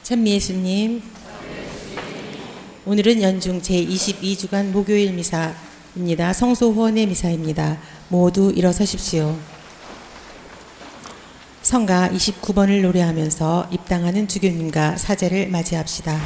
찬미 예수님, 오늘은 연중 제22주간 목요일 미사입니다. 성소 후원의 미사입니다. 모두 일어서십시오. 성가 29번을 노래하면서 입당하는 주교님과 사제를 맞이합시다.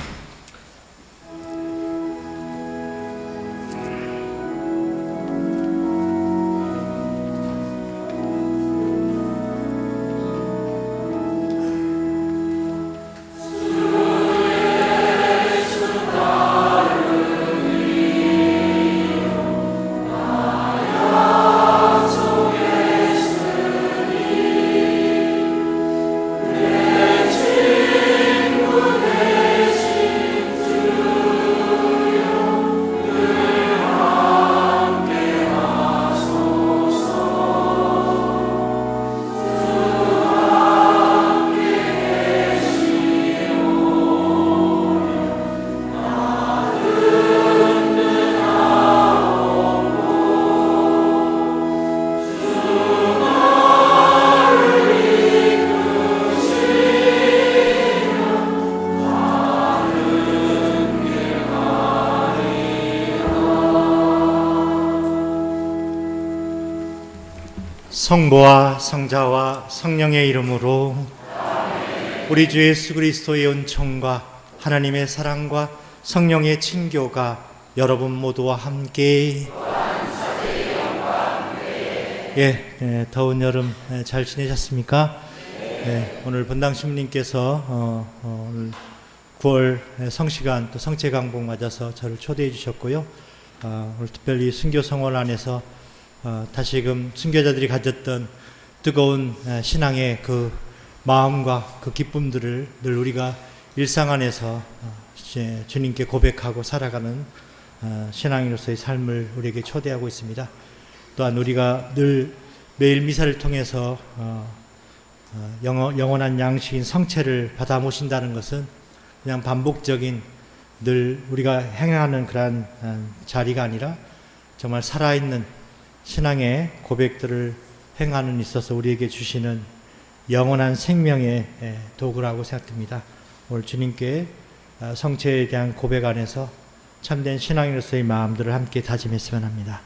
성부와 성자와 성령의 이름으로 우리 주 예수 그리스도의 은총과 하나님의 사랑과 성령의 친교가 여러분 모두와 함께 더운 여름 잘 지내셨습니까? 오늘 본당 신부님께서 오늘 9월 성시간 또 성체강복 맞아서 저를 초대해 주셨고요. 오늘 특별히 순교 성원 안에서 다시금 순교자들이 가졌던 뜨거운 신앙의 그 마음과 그 기쁨들을 늘 우리가 일상 안에서 주님께 고백하고 살아가는 신앙인으로서의 삶을 우리에게 초대하고 있습니다. 또한 우리가 늘 매일 미사를 통해서 영원한 양식인 성체를 받아 모신다는 것은 그냥 반복적인 늘 우리가 행하는 그러한 자리가 아니라 정말 살아있는 신앙의 고백들을 행하는 데 있어서 우리에게 주시는 영원한 생명의 도구라고 생각됩니다. 오늘 주님께 성체에 대한 고백 안에서 참된 신앙인으로서의 마음들을 함께 다짐했으면 합니다.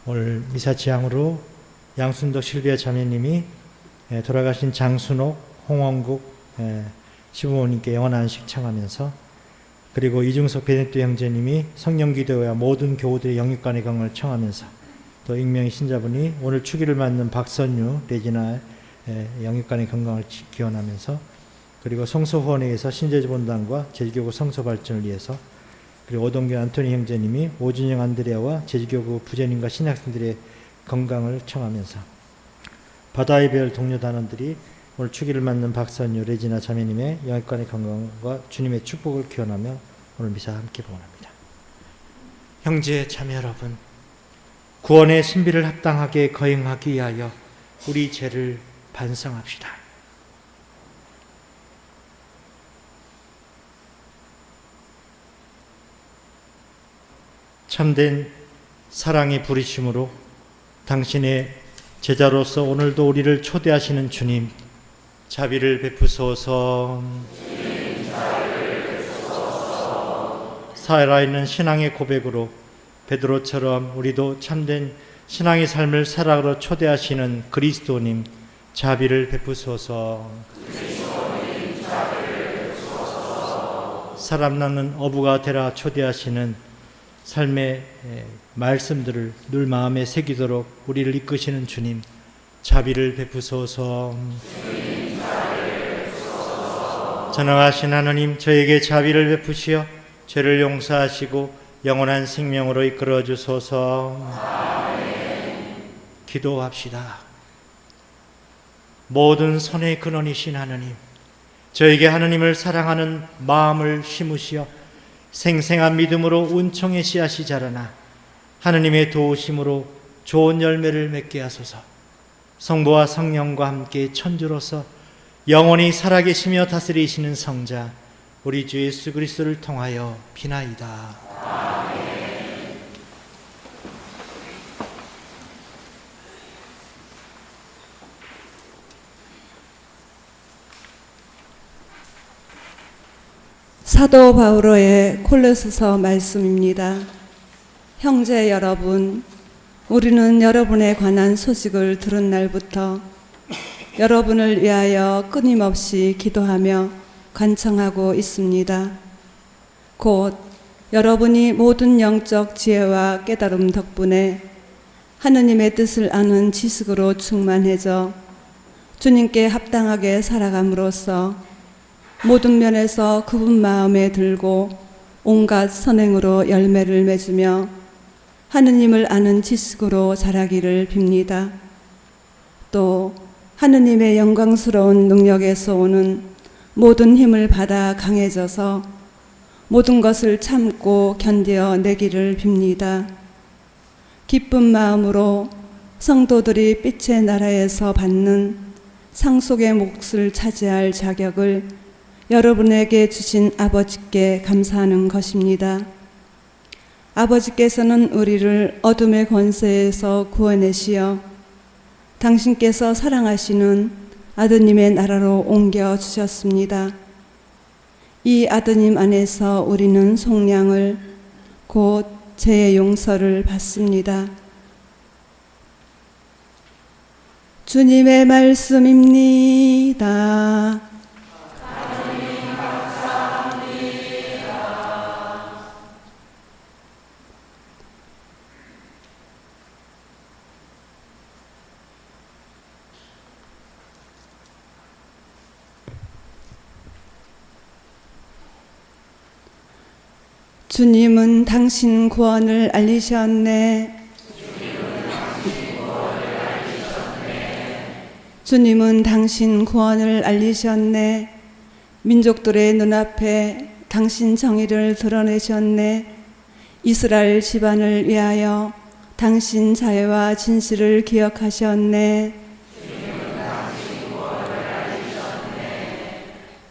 오늘 미사 지향으로 양순덕 실비아 자매님이 돌아가신 장순옥, 홍원국 시부모님께 영원한 안식 청하면서, 그리고 이중석 베네토 형제님이 성령기도와 모든 교우들의 영육간의 건강을 청하면서, 또 익명의 신자분이 오늘 축일을 맞는 박선유, 레지나 영육간의 건강을 기원하면서, 그리고 성소후원회에서 신제주본당과 제주교구 성소 발전을 위해서, 그리고 오동교 안토니 형제님이 오준영 안드레아와 제주교구 부제님과 신학생들의 건강을 청하면서, 바다의 별 동료 단원들이 오늘 축일을 맞는 박선유, 레지나 자매님의 영육간의 건강과 주님의 축복을 기원하며 오늘 미사 함께 봉헌합니다. 형제 자매 여러분, 구원의 신비를 합당하게 거행하기 위하여 우리 죄를 반성합시다. 참된 사랑의 부르심으로 당신의 제자로서 오늘도 우리를 초대하시는 주님, 자비를 베푸소서. 살아있는 신앙의 고백으로 베드로처럼 우리도 참된 신앙의 삶을 살아가러 초대하시는 그리스도님, 자비를 베푸소서. 사람 낳는 어부가 되라 초대하시는 삶의 말씀들을 늘 마음에 새기도록 우리를 이끄시는 주님, 자비를 베푸소서. 전능하신 하나님, 저에게 자비를 베푸시어 죄를 용서하시고 영원한 생명으로 이끌어 주소서. 기도합시다. 모든 선의 근원이신 하나님, 저에게 하나님을 사랑하는 마음을 심으시어 생생한 믿음으로 은총의 씨앗이 자라나 하나님의 도우심으로 좋은 열매를 맺게 하소서. 성부와 성령과 함께 천주로서 영원히 살아계시며 다스리시는 성자 우리 주 예수 그리스도를 통하여 비나이다. 사도 바오로의 콜로새서 말씀입니다. 형제 여러분, 우리는 여러분에 관한 소식을 들은 날부터 여러분을 위하여 끊임없이 기도하며 간청하고 있습니다. 곧 여러분이 모든 영적 지혜와 깨달음 덕분에 하느님의 뜻을 아는 지식으로 충만해져 주님께 합당하게 살아감으로써 모든 면에서 그분 마음에 들고 온갖 선행으로 열매를 맺으며 하느님을 아는 지식으로 자라기를 빕니다. 또 하느님의 영광스러운 능력에서 오는 모든 힘을 받아 강해져서 모든 것을 참고 견뎌 내기를 빕니다. 기쁜 마음으로 성도들이 빛의 나라에서 받는 상속의 몫을 차지할 자격을 여러분에게 주신 아버지께 감사하는 것입니다. 아버지께서는 우리를 어둠의 권세에서 구원내시어 당신께서 사랑하시는 아드님의 나라로 옮겨주셨습니다. 이 아드님 안에서 우리는 속량을 곧 죄의 용서를 받습니다. 주님의 말씀입니다. 주님은 당신 구원을 알리셨네. 주님은 당신 구원을 알리셨네. 민족들의 눈앞에 당신 정의를 드러내셨네. 이스라엘 집안을 위하여 당신 자애와 진실을 기억하셨네.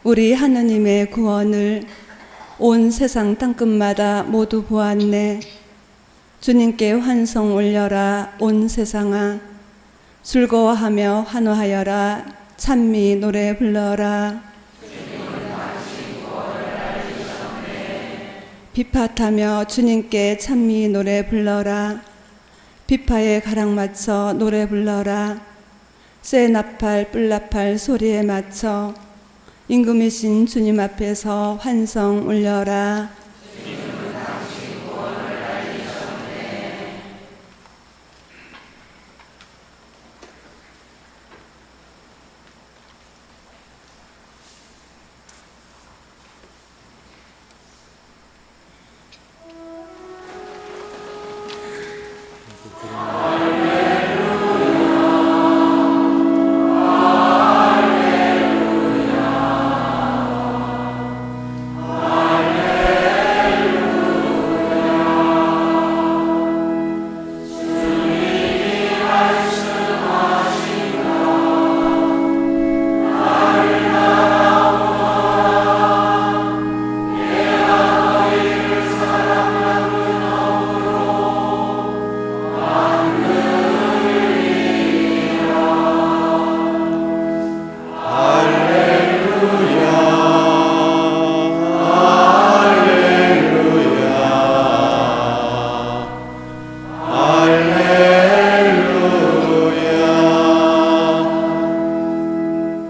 우리 하느님의 구원을 온 세상 땅끝마다 모두 보았네. 주님께 환송 올려라 온 세상아. 즐거워하며 환호하여라. 찬미 노래 불러라. 비파타며 주님께 찬미 노래 불러라. 비파에 가락 맞춰 노래 불러라. 쇠 나팔 뿔나팔 소리에 맞춰 임금이신 주님 앞에서 환성 울려라.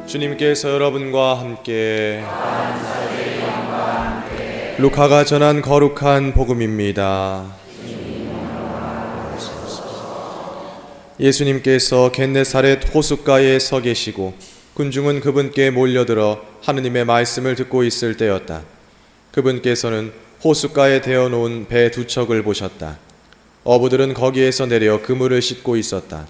주님께서 여러분과 함께 루카가 전한 거룩한 복음입니다. 예수님께서 겟네사렛 호숫가에 서 계시고 군중은 그분께 몰려들어 하느님의 말씀을 듣고 있을 때였다. 그분께서는 호숫가에 대어놓은 배 두 척을 보셨다. 어부들은 거기에서 내려 그물을 씻고 있었다.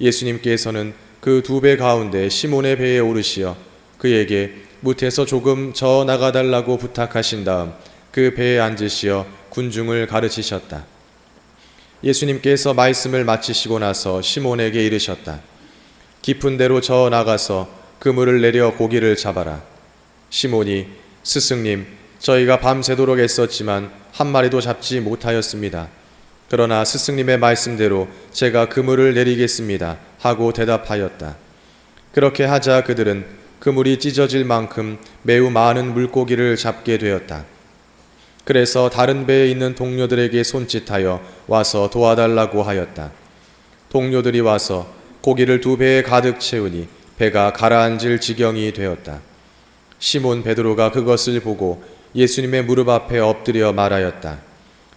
예수님께서는 그 두 배 가운데 시몬의 배에 오르시어 그에게 무태서 조금 저 나가달라고 부탁하신 다음 그 배에 앉으시어 군중을 가르치셨다. 예수님께서 말씀을 마치시고 나서 시몬에게 이르셨다. 깊은 데로 저 나가서 그물을 내려 고기를 잡아라. 시몬이 스승님, 저희가 밤새도록 애썼지만 한 마리도 잡지 못하였습니다. 그러나 스승님의 말씀대로 제가 그물을 내리겠습니다 하고 대답하였다. 그렇게 하자 그들은 그물이 찢어질 만큼 매우 많은 물고기를 잡게 되었다. 그래서 다른 배에 있는 동료들에게 손짓하여 와서 도와달라고 하였다. 동료들이 와서 고기를 2배에 가득 채우니 배가 가라앉을 지경이 되었다. 시몬 베드로가 그것을 보고 예수님의 무릎 앞에 엎드려 말하였다.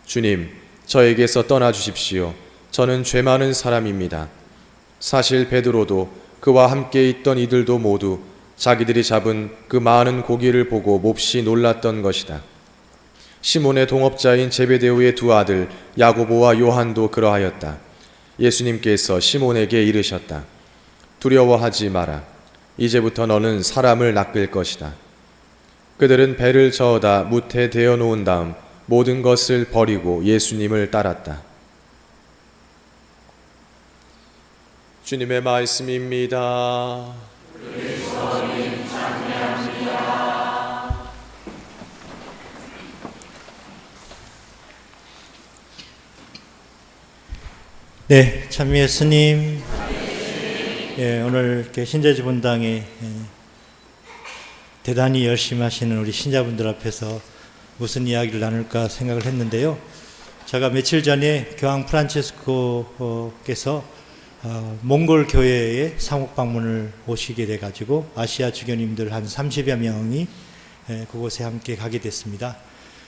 주님, 저에게서 떠나 주십시오. 저는 죄 많은 사람입니다. 사실 베드로도 그와 함께 있던 이들도 모두 자기들이 잡은 그 많은 고기를 보고 몹시 놀랐던 것이다. 시몬의 동업자인 제베데오의 2 아들 야고보와 요한도 그러하였다. 예수님께서 시몬에게 이르셨다. 두려워하지 마라. 이제부터 너는 사람을 낚을 것이다. 그들은 배를 저어다 무태 대어 놓은 다음 모든 것을 버리고 예수님을 따랐다. 주님의 말씀입니다. 네, 찬미의 스님, 예, 오늘 이렇게 신자주 본당에 대단히 열심히 하시는 우리 신자분들 앞에서 무슨 이야기를 나눌까 생각을 했는데요. 제가 며칠 전에 교황 프란체스코께서 몽골 교회에 상옥 방문을 오시게 돼가지고 아시아 주교님들 한 30여 명이 그곳에 함께 가게 됐습니다.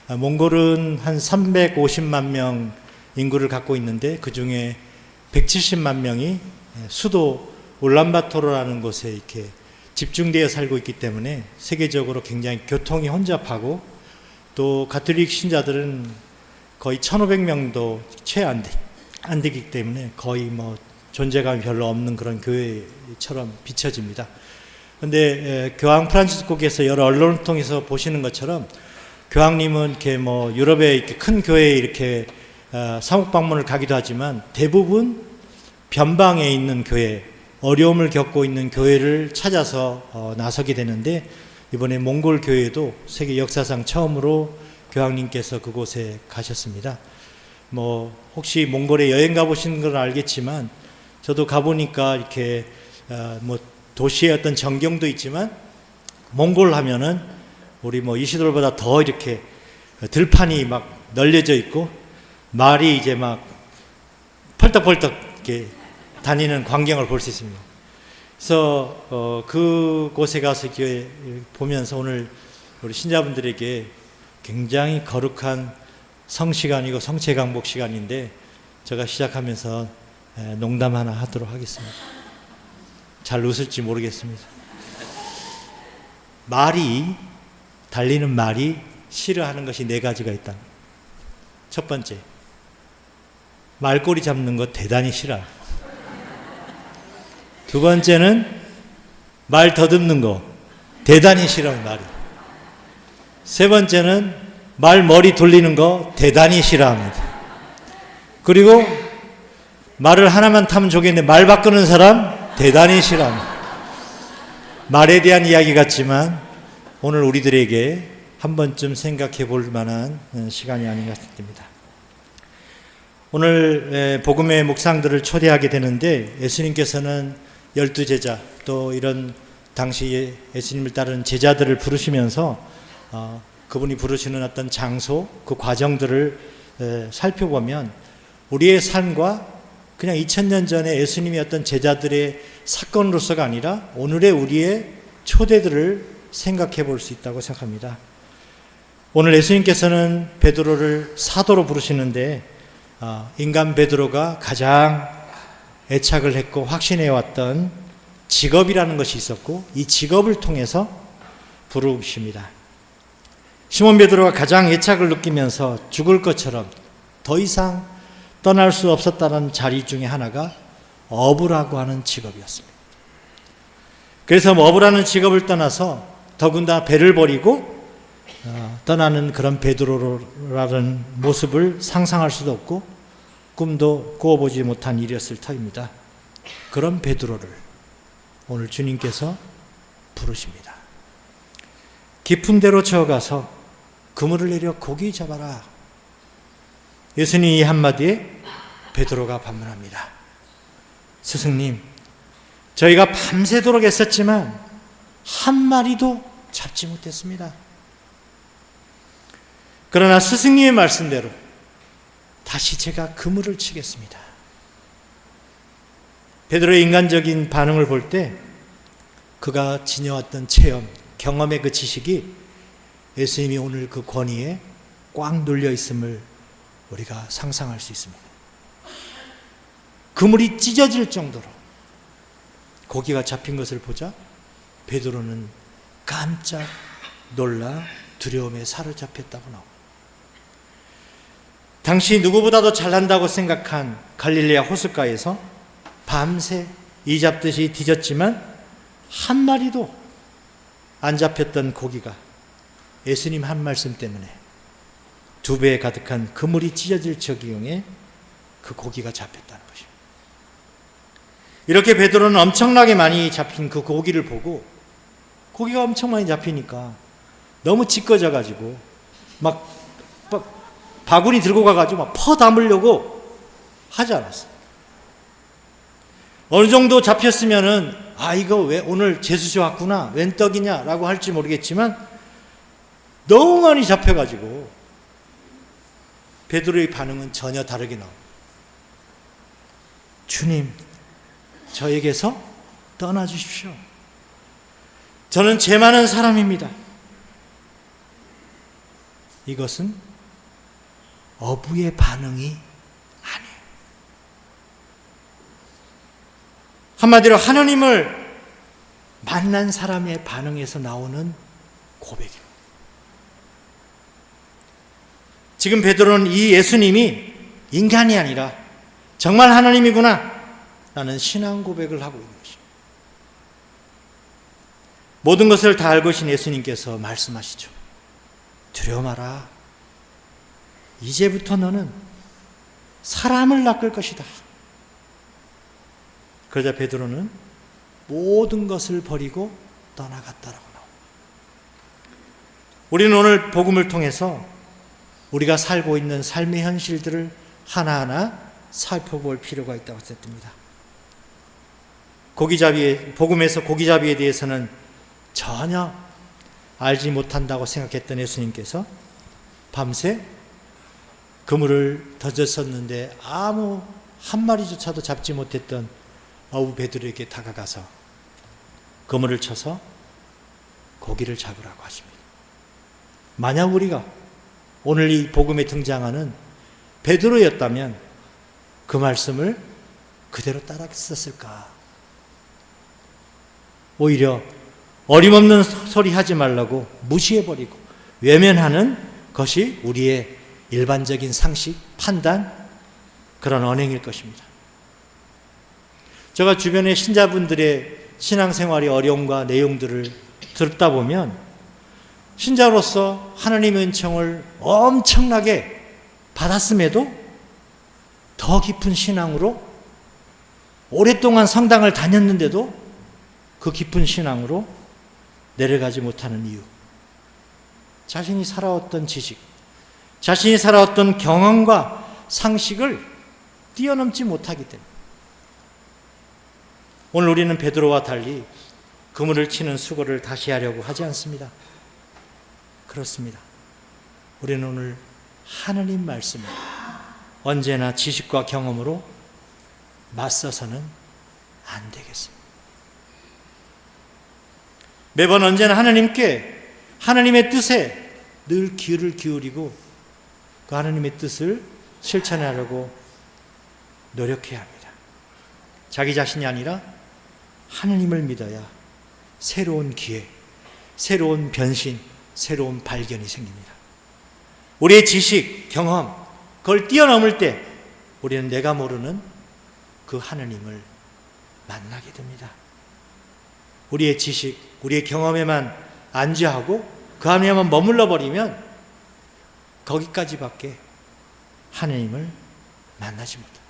몽골은 한 350만 명 인구를 갖고 있는데 그 중에 170만 명이 수도 울란바토르라는 곳에 이렇게 집중되어 살고 있기 때문에 세계적으로 굉장히 교통이 혼잡하고 또 가톨릭 신자들은 거의 1,500명도 채 안 되기 때문에 거의 뭐 존재감이 별로 없는 그런 교회처럼 비춰집니다. 그런데 교황 프란치스코께서 여러 언론을 통해서 보시는 것처럼 교황님은 이렇게 뭐 유럽의 이렇게 큰 교회에 이렇게 사목 방문을 가기도 하지만 대부분 변방에 있는 교회, 어려움을 겪고 있는 교회를 찾아서 나서게 되는데 이번에 몽골 교회도 세계 역사상 처음으로 교황님께서 그곳에 가셨습니다. 뭐 혹시 몽골에 여행 가보신 건 알겠지만 저도 가보니까 이렇게 뭐 도시의 어떤 전경도 있지만 몽골 하면은 우리 뭐 이시돌보다 더 이렇게 들판이 막 널려져 있고 말이 이제 막 펄떡펄떡 이렇게 다니는 광경을 볼 수 있습니다. 그래서 그곳에 가서 이렇게 보면서 오늘 우리 신자분들에게 굉장히 거룩한 성시간이고 성체강복 시간인데 제가 시작하면서 농담 하나 하도록 하겠습니다. 잘 웃을지 모르겠습니다. 달리는 말이 싫어하는 것이 4가지가 있다. 첫 번째, 말꼬리 잡는 거 대단히 싫어. 두 번째는 말 더듬는 거 대단히 싫어요, 말이. 세 번째는 말 머리 돌리는 거 대단히 싫어합니다. 그리고 말을 하나만 타면 좋겠는데 말 바꾸는 사람 대단히 싫어합니다. 말에 대한 이야기 같지만 오늘 우리들에게 한 번쯤 생각해 볼 만한 시간이 아닌가 싶습니다. 오늘 복음의 묵상들을 초대하게 되는데 예수님께서는 12제자 또 이런 당시 예수님을 따르는 제자들을 부르시면서 그분이 부르시는 어떤 장소, 그 과정들을 살펴보면 우리의 삶과 그냥 2000년 전에 예수님이 어떤 제자들의 사건으로서가 아니라 오늘의 우리의 초대들을 생각해 볼 수 있다고 생각합니다. 오늘 예수님께서는 베드로를 사도로 부르시는데 인간 베드로가 가장 애착을 했고 확신해왔던 직업이라는 것이 있었고 이 직업을 통해서 부르십니다. 시몬 베드로가 가장 애착을 느끼면서 죽을 것처럼 더 이상 떠날 수 없었다는 자리 중에 하나가 어부라고 하는 직업이었습니다. 그래서 어부라는 직업을 떠나서 더군다나 배를 버리고 떠나는 그런 베드로라는 모습을 상상할 수도 없고 꿈도 꾸어보지 못한 일이었을 터입니다. 그런 베드로를 오늘 주님께서 부르십니다. 깊은 데로 저어가서 그물을 내려 고기 잡아라. 예수님이 한마디에 베드로가 반문합니다. 스승님, 저희가 밤새도록 애썼지만 한 마리도 잡지 못했습니다. 그러나 스승님의 말씀대로 다시 제가 그물을 치겠습니다. 베드로의 인간적인 반응을 볼 때 그가 지녀왔던 체험, 경험의 그 지식이 예수님이 오늘 그 권위에 꽉 눌려 있음을 우리가 상상할 수 있습니다. 그물이 찢어질 정도로 고기가 잡힌 것을 보자 베드로는 깜짝 놀라 두려움에 사로잡혔다고 나옵니다. 당시 누구보다도 잘난다고 생각한 갈릴레아 호숫가에서 밤새 이 잡듯이 뒤졌지만 한 마리도 안 잡혔던 고기가 예수님 한 말씀 때문에 2배에 가득한 그물이 찢어질 적경에 그 고기가 잡혔다는 것입니다. 이렇게 베드로는 엄청나게 많이 잡힌 그 고기를 보고 고기가 엄청 많이 잡히니까 너무 찌꺼져 가지고 막 바구니 들고 가가지고 막 퍼 담으려고 하지 않았어요. 어느 정도 잡혔으면은 이거 왜 오늘 재수시 왔구나 웬 떡이냐라고 할지 모르겠지만 너무 많이 잡혀가지고 베드로의 반응은 전혀 다르게 나옵니다. 주님, 저에게서 떠나주십시오. 저는 죄 많은 사람입니다. 이것은 어부의 반응이 아니에요. 한마디로 하나님을 만난 사람의 반응에서 나오는 고백입니다. 지금 베드로는 이 예수님이 인간이 아니라 정말 하나님이구나 라는 신앙 고백을 하고 있는 것입니다. 모든 것을 다 알고 계신 예수님께서 말씀하시죠. 두려워 마라. 이제부터 너는 사람을 낚을 것이다. 그러자 베드로는 모든 것을 버리고 떠나갔다라고 나옵니다. 우리는 오늘 복음을 통해서 우리가 살고 있는 삶의 현실들을 하나하나 살펴볼 필요가 있다고 생각됩니다. 복음에서 고기잡이에 대해서는 전혀 알지 못한다고 생각했던 예수님께서 밤새 그물을 던졌었는데 아무 한 마리조차도 잡지 못했던 어부 베드로에게 다가가서 그물을 쳐서 고기를 잡으라고 하십니다. 만약 우리가 오늘 이 복음에 등장하는 베드로였다면 그 말씀을 그대로 따라했었을까? 오히려 어림없는 소리 하지 말라고 무시해버리고 외면하는 것이 우리의 일반적인 상식, 판단, 그런 언행일 것입니다. 제가 주변의 신자분들의 신앙생활의 어려움과 내용들을 듣다 보면 신자로서 하나님의 은총을 엄청나게 받았음에도 더 깊은 신앙으로 오랫동안 성당을 다녔는데도 그 깊은 신앙으로 내려가지 못하는 이유, 자신이 살아왔던 지식, 자신이 살아왔던 경험과 상식을 뛰어넘지 못하기 때문에 오늘 우리는 베드로와 달리 그물을 치는 수고를 다시 하려고 하지 않습니다. 그렇습니다. 우리는 오늘 하느님 말씀을 언제나 지식과 경험으로 맞서서는 안 되겠습니다. 매번 언제나 하나님께, 하나님의 뜻에 늘 귀를 기울이고 그 하나님의 뜻을 실천하려고 노력해야 합니다. 자기 자신이 아니라 하나님을 믿어야 새로운 기회, 새로운 변신, 새로운 발견이 생깁니다. 우리의 지식, 경험, 그걸 뛰어넘을 때 우리는 내가 모르는 그 하나님을 만나게 됩니다. 우리의 지식, 우리의 경험에만 안주하고 그 안에만 머물러 버리면 거기까지밖에 하나님을 만나지 못합니다.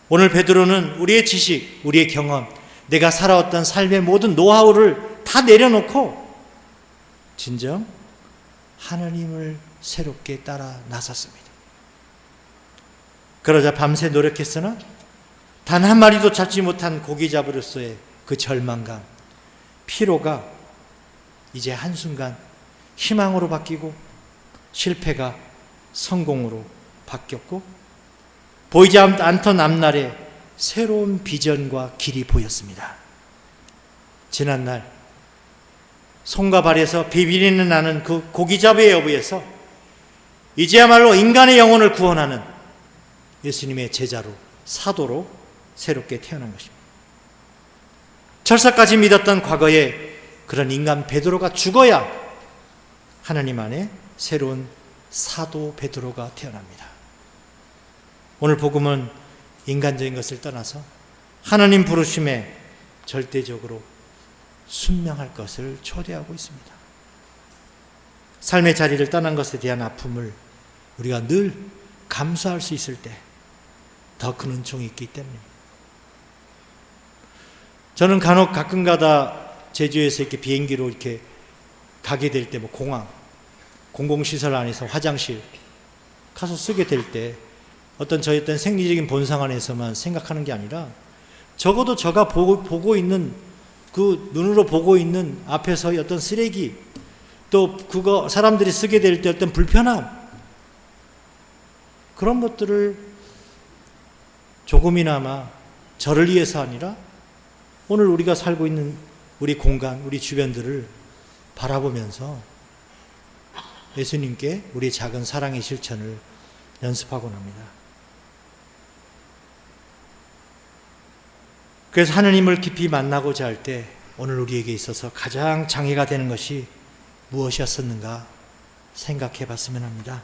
오늘 베드로는 우리의 지식, 우리의 경험, 내가 살아왔던 삶의 모든 노하우를 다 내려놓고 진정 하나님을 새롭게 따라 나섰습니다. 그러자 밤새 노력했으나 단 한 마리도 잡지 못한 고기 잡으로서의 그 절망감, 피로가 이제 한순간 희망으로 바뀌고 실패가 성공으로 바뀌었고 보이지 않던 앞날에 새로운 비전과 길이 보였습니다. 지난날 손과 발에서 비비리는 나는 그 고기잡이의 여부에서 이제야말로 인간의 영혼을 구원하는 예수님의 제자로 사도로 새롭게 태어난 것입니다. 철사까지 믿었던 과거에 그런 인간 베드로가 죽어야 하나님 안에 새로운 사도 베드로가 태어납니다. 오늘 복음은 인간적인 것을 떠나서 하나님 부르심에 절대적으로 순명할 것을 초대하고 있습니다. 삶의 자리를 떠난 것에 대한 아픔을 우리가 늘 감수할 수 있을 때 더 큰 은총이 있기 때문입니다. 저는 간혹 가끔가다 제주에서 이렇게 비행기로 이렇게 가게 될 때, 뭐 공항, 공공시설 안에서 화장실 가서 쓰게 될 때 어떤 저의 어떤 생리적인 본성 안에서만 생각하는 게 아니라 적어도 제가 보고 있는 그 눈으로 보고 있는 앞에서의 어떤 쓰레기, 또 그거 사람들이 쓰게 될 때 어떤 불편함, 그런 것들을 조금이나마 저를 위해서 아니라 오늘 우리가 살고 있는 우리 공간, 우리 주변들을 바라보면서 예수님께 우리 작은 사랑의 실천을 연습하곤 합니다. 그래서 하느님을 깊이 만나고자 할 때 오늘 우리에게 있어서 가장 장애가 되는 것이 무엇이었었는가 생각해 봤으면 합니다.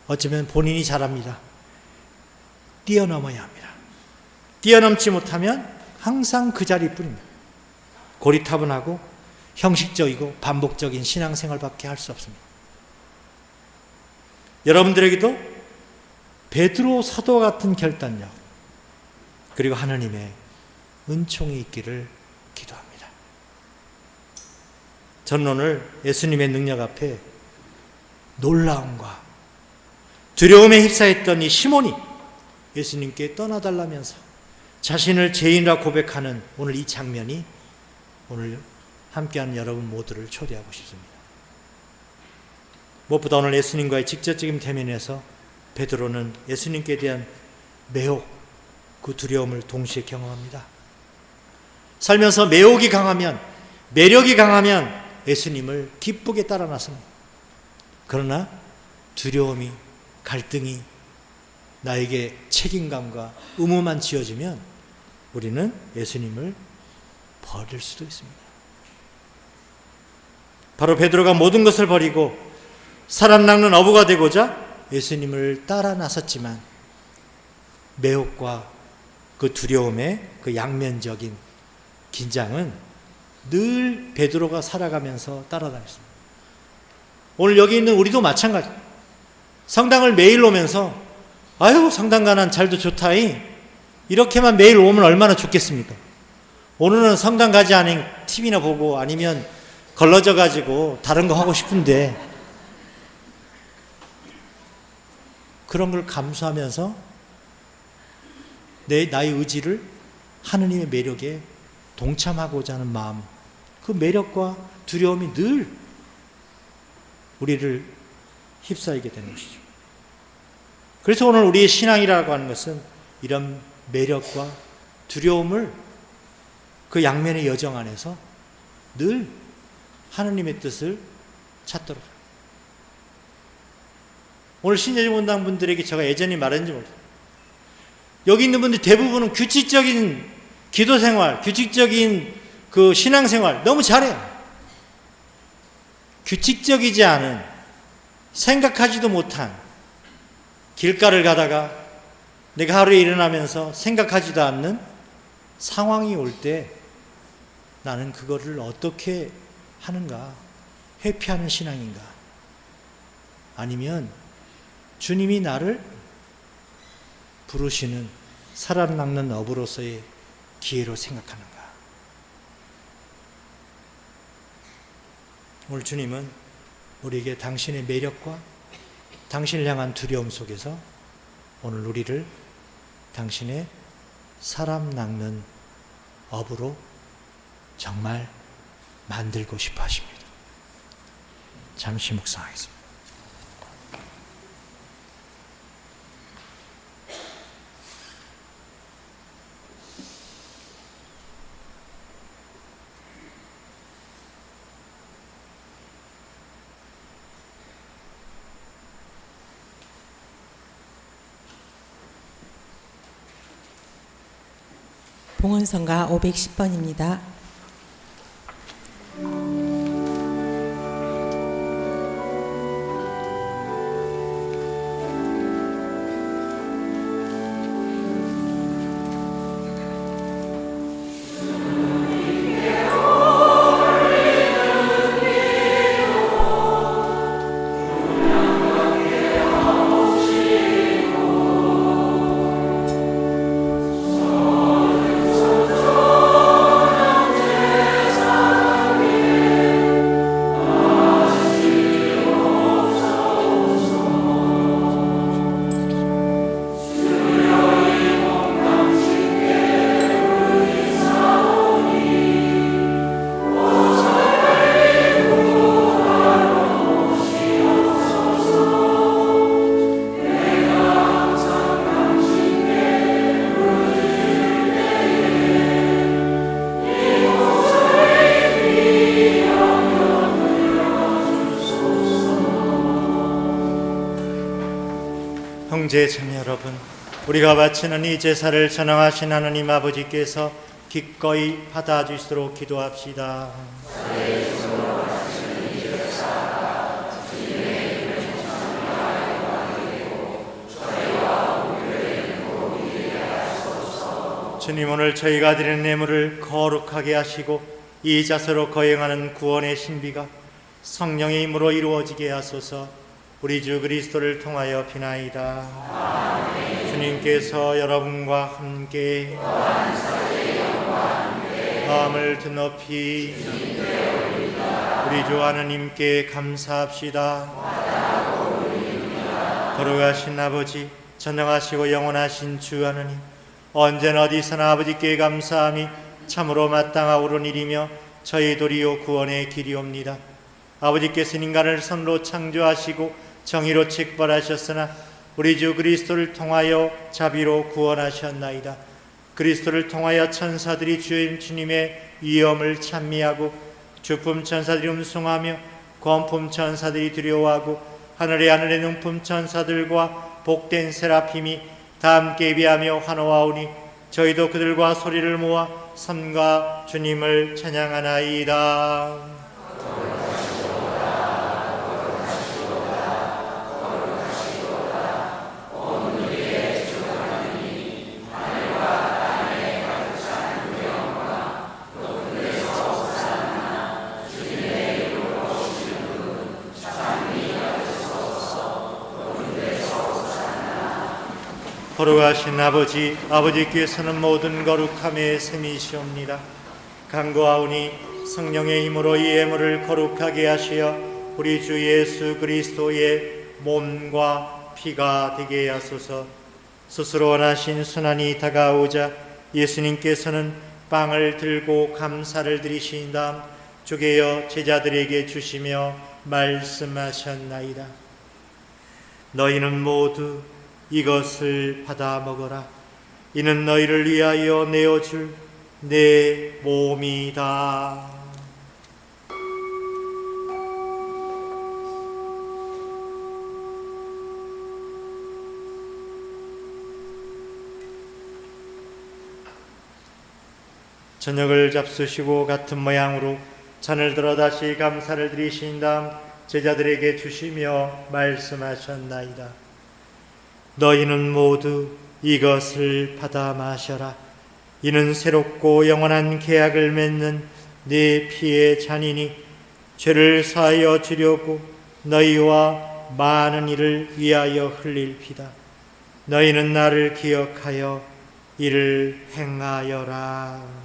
어쩌면 본인이 잘합니다. 뛰어넘어야 합니다. 뛰어넘지 못하면 항상 그 자리뿐입니다. 고리타분하고 형식적이고 반복적인 신앙생활밖에 할 수 없습니다. 여러분들에게도 베드로 사도와 같은 결단력 그리고 하나님의 은총이 있기를 기도합니다. 저는 오늘 예수님의 능력 앞에 놀라움과 두려움에 휩싸였던 이 시몬이 예수님께 떠나달라면서 자신을 죄인이라 고백하는 오늘 이 장면이 오늘 함께하는 여러분 모두를 초대하고 싶습니다. 무엇보다 오늘 예수님과의 직접적인 대면에서 베드로는 예수님께 대한 매혹, 그 두려움을 동시에 경험합니다. 살면서 매혹이 강하면, 매력이 강하면 예수님을 기쁘게 따라 나섭니다. 그러나 두려움이, 갈등이 나에게 책임감과 의무만 지어지면 우리는 예수님을 버릴 수도 있습니다. 바로 베드로가 모든 것을 버리고 사람 낚는 어부가 되고자 예수님을 따라 나섰지만 매혹과 그 두려움의 그 양면적인 긴장은 늘 베드로가 살아가면서 따라다녔습니다. 오늘 여기 있는 우리도 마찬가지. 성당을 매일 오면서 아유 성당 가난 잘도 좋다이 이렇게만 매일 오면 얼마나 좋겠습니까? 오늘은 성당 가지 않은 TV나 보고 아니면 걸러져 가지고 다른 거 하고 싶은데 그런 걸 감수하면서 나의 의지를 하느님의 매력에 동참하고자 하는 마음, 그 매력과 두려움이 늘 우리를 휩싸이게 되는 것이죠. 그래서 오늘 우리의 신앙이라고 하는 것은 이런 매력과 두려움을 그 양면의 여정 안에서 늘 하느님의 뜻을 찾도록. 오늘 신예지문당 분들에게 제가 예전에 말했는지 모르겠어요. 여기 있는 분들 대부분은 규칙적인 기도 생활, 규칙적인 그 신앙 생활 너무 잘해요. 규칙적이지 않은, 생각하지도 못한 길가를 가다가 내가 하루에 일어나면서 생각하지도 않는 상황이 올 때 나는 그거를 어떻게 하는가? 회피하는 신앙인가? 아니면 주님이 나를 부르시는 사람 낚는 어부로서의 기회로 생각하는가? 오늘 주님은 우리에게 당신의 매력과 당신을 향한 두려움 속에서 오늘 우리를 당신의 사람 낚는 어부로 정말 만들고 싶어 하십니다. 잠시 묵상하겠습니다. 봉헌성가 510번입니다. 형제 자매 여러분, 우리가 바치는 이 제사를 전능하신 하나님 아버지께서 기꺼이 받아주시도록 기도합시다. 주님, 오늘 저희가 드리는 예물을 거룩하게 하시고 이 자세로 거행하는 구원의 신비가 성령의 힘으로 이루어지게 하소서. 우리 주 그리스도를 통하여 비나이다. 아멘. 주님께서 여러분과 함께 마음을 드높이 우리 주 하느님께 감사합시다. 거룩하신 아버지, 전능하시고 영원하신 주 하느님, 언제나 어디서나 아버지께 감사함이 참으로 마땅하오른 일이며 저희 도리요 구원의 길이옵니다. 아버지께서는 인간을 선으로 창조하시고 정의로 책벌하셨으나 우리 주 그리스도를 통하여 자비로 구원하셨나이다. 그리스도를 통하여 천사들이 주님의 위엄을 찬미하고 주품 천사들이 음송하며 권품 천사들이 두려워하고 하늘의 능품 천사들과 복된 세라핌이 다 함께 예배하며 환호하오니 저희도 그들과 소리를 모아 삼가 주님을 찬양하나이다. 거룩하신 아버지, 아버지께서는 모든 거룩함의 셈이시옵니다. 간구하오니 성령의 힘으로 이 예물을 거룩하게 하시어 우리 주 예수 그리스도의 몸과 피가 되게 하소서. 스스로 원하신 순환이 다가오자 예수님께서는 빵을 들고 감사를 드리신 다음 쪼개어 제자들에게 주시며 말씀하셨나이다. 너희는 모두 이것을 받아 먹어라. 이는 너희를 위하여 내어줄 내 몸이다. 저녁을 잡수시고 같은 모양으로 잔을 들어 다시 감사를 드리신 다음 제자들에게 주시며 말씀하셨나이다. 너희는 모두 이것을 받아 마셔라. 이는 새롭고 영원한 계약을 맺는 내 피의 잔이니 죄를 사하여 주려고 너희와 많은 이를 위하여 흘릴 피다. 너희는 나를 기억하여 이를 행하여라.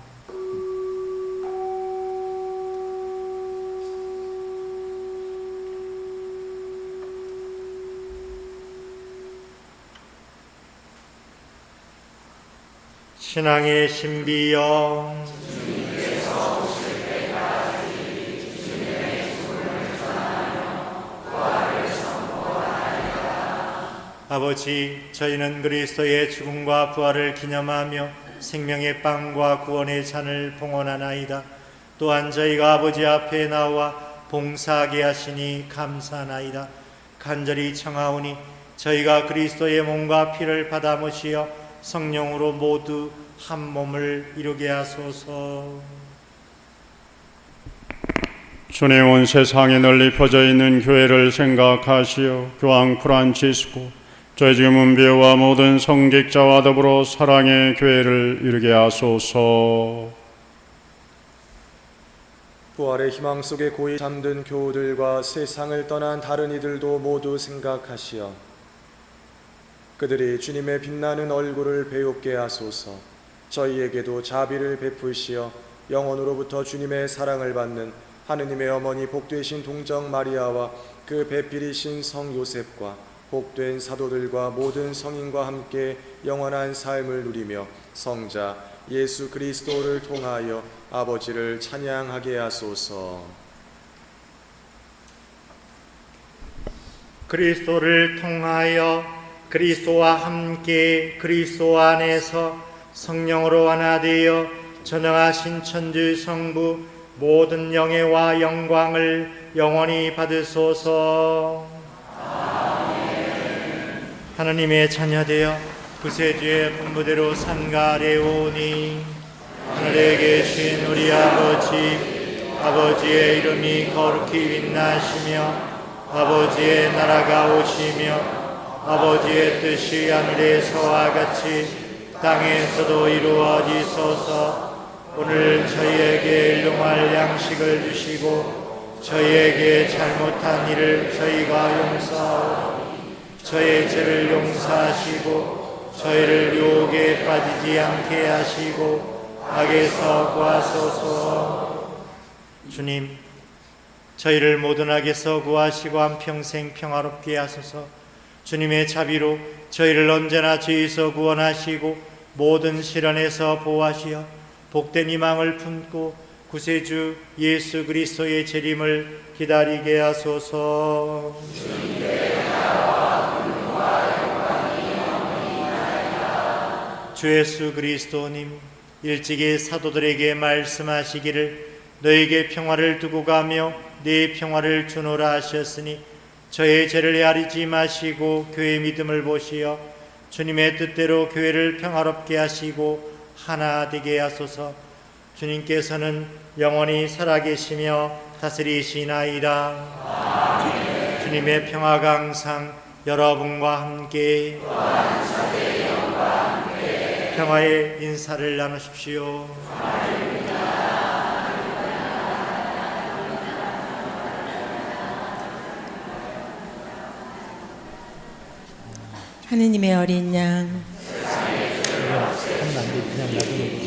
신앙의 신비여, 주님께서 오실 때까지 아버지, 저희는 그리스도의 죽음과 부활을 기념하며 생명의 빵과 구원의 잔을 봉헌하나이다. 또한 저희가 아버지 앞에 나와 봉사하게 하시니 감사하나이다. 간절히 청하오니 저희가 그리스도의 몸과 피를 받아 모시어 성령으로 모두 한 몸을 이루게 하소서. 주님, 온 세상에 널리 퍼져 있는 교회를 생각하시어 교황 프란치스코, 저희 지금 은비와 모든 성직자와 더불어 사랑의 교회를 이루게 하소서. 부활의 희망 속에 고이 잠든 교우들과 세상을 떠난 다른 이들도 모두 생각하시어 그들이 주님의 빛나는 얼굴을 배웁게 하소서. 저희에게도 자비를 베푸시어 영원으로부터 주님의 사랑을 받는 하느님의 어머니 복되신 동정 마리아와 그 배필이신 성 요셉과 복된 사도들과 모든 성인과 함께 영원한 삶을 누리며 성자 예수 그리스도를 통하여 아버지를 찬양하게 하소서. 그리스도를 통하여 그리스도와 함께 그리스도 안에서 성령으로 하나 되어 전능하신 천주 성부 모든 영예와 영광을 영원히 받으소서. 하나님의 자녀되어 구세주의 분부대로 산가 아래 오니 하늘에 계신 우리 아버지의 이름이 거룩히 빛나시며 아버지의 나라가 오시며 아버지의 뜻이 하늘에서와 같이 땅에서도 이루어지소서. 오늘 저희에게 일용할 양식을 주시고 저희에게 잘못한 일을 저희가 용서하오니 저희의 죄를 용서하시고 저희를 유혹에 빠지지 않게 하시고 악에서 구하소서. 주님, 저희를 모든 악에서 구하시고 한평생 평화롭게 하소서. 주님의 자비로 저희를 언제나 죄에서 구원하시고 모든 시련에서 보호하시어 복된 희망을 품고 구세주 예수 그리스도의 재림을 기다리게 하소서. 주 예수 그리스도님, 일찍이 사도들에게 말씀하시기를 너에게 평화를 두고 가며 네 평화를 주노라 하셨으니 저의 죄를 헤아리지 마시고 교회의 믿음을 보시어 주님의 뜻대로 교회를 평화롭게 하시고 하나 되게 하소서. 주님께서는 영원히 살아계시며 다스리시나이다. 주님의 평화가 항상 여러분과 함께 평화의 인사를 나누십시오. 하느님의 어린 양, 그냥 놔두는 거지.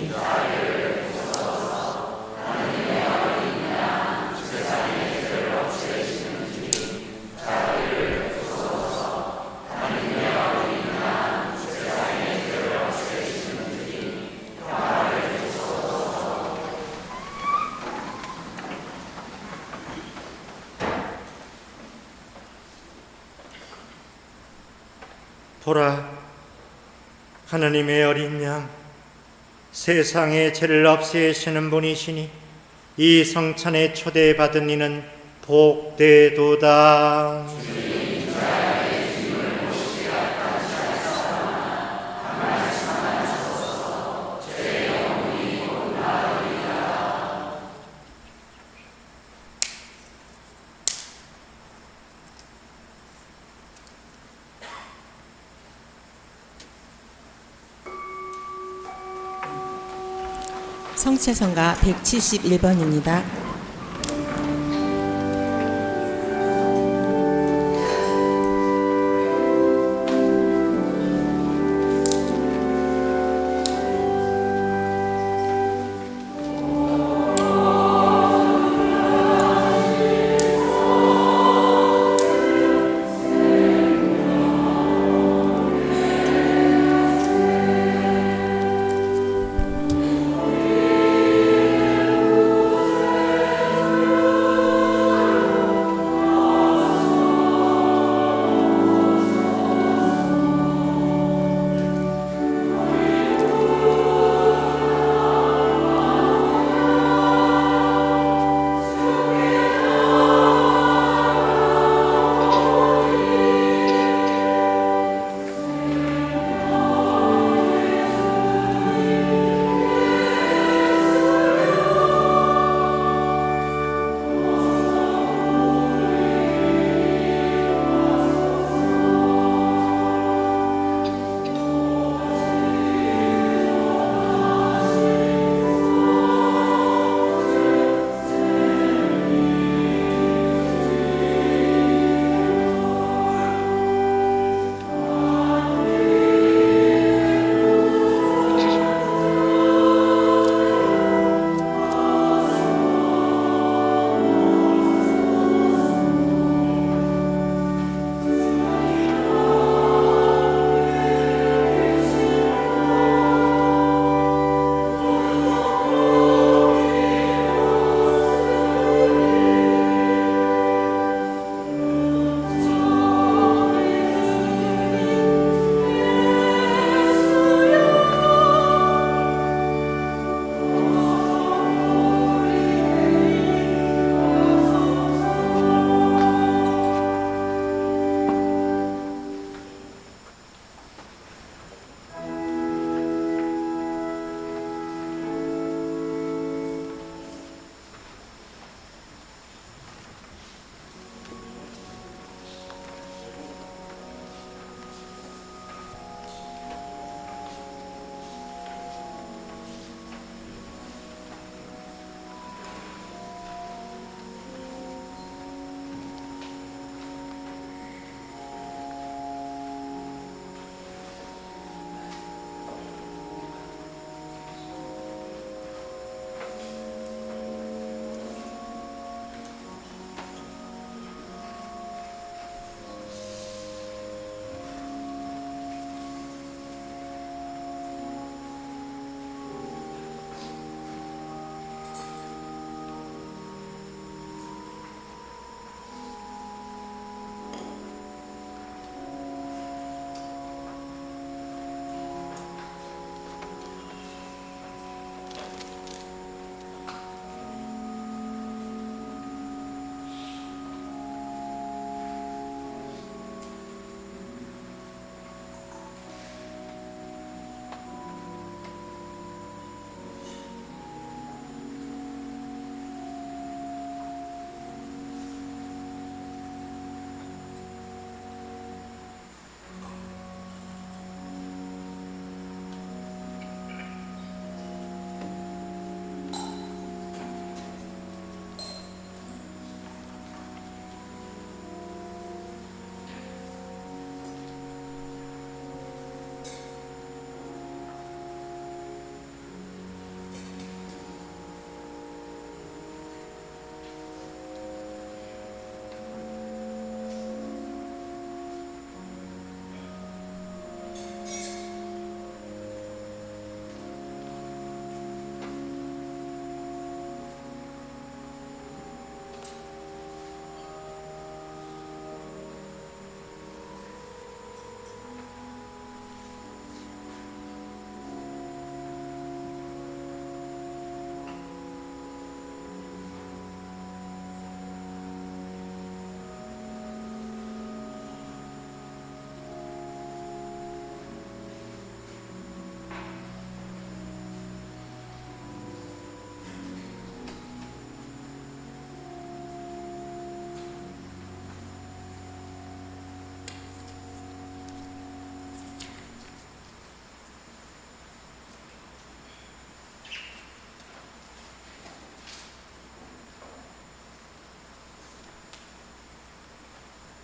보라, 하나님의 어린 양, 세상의 죄를 없애시는 분이시니 이 성찬에 초대받은 이는 복되도다. 성채성가 171번입니다.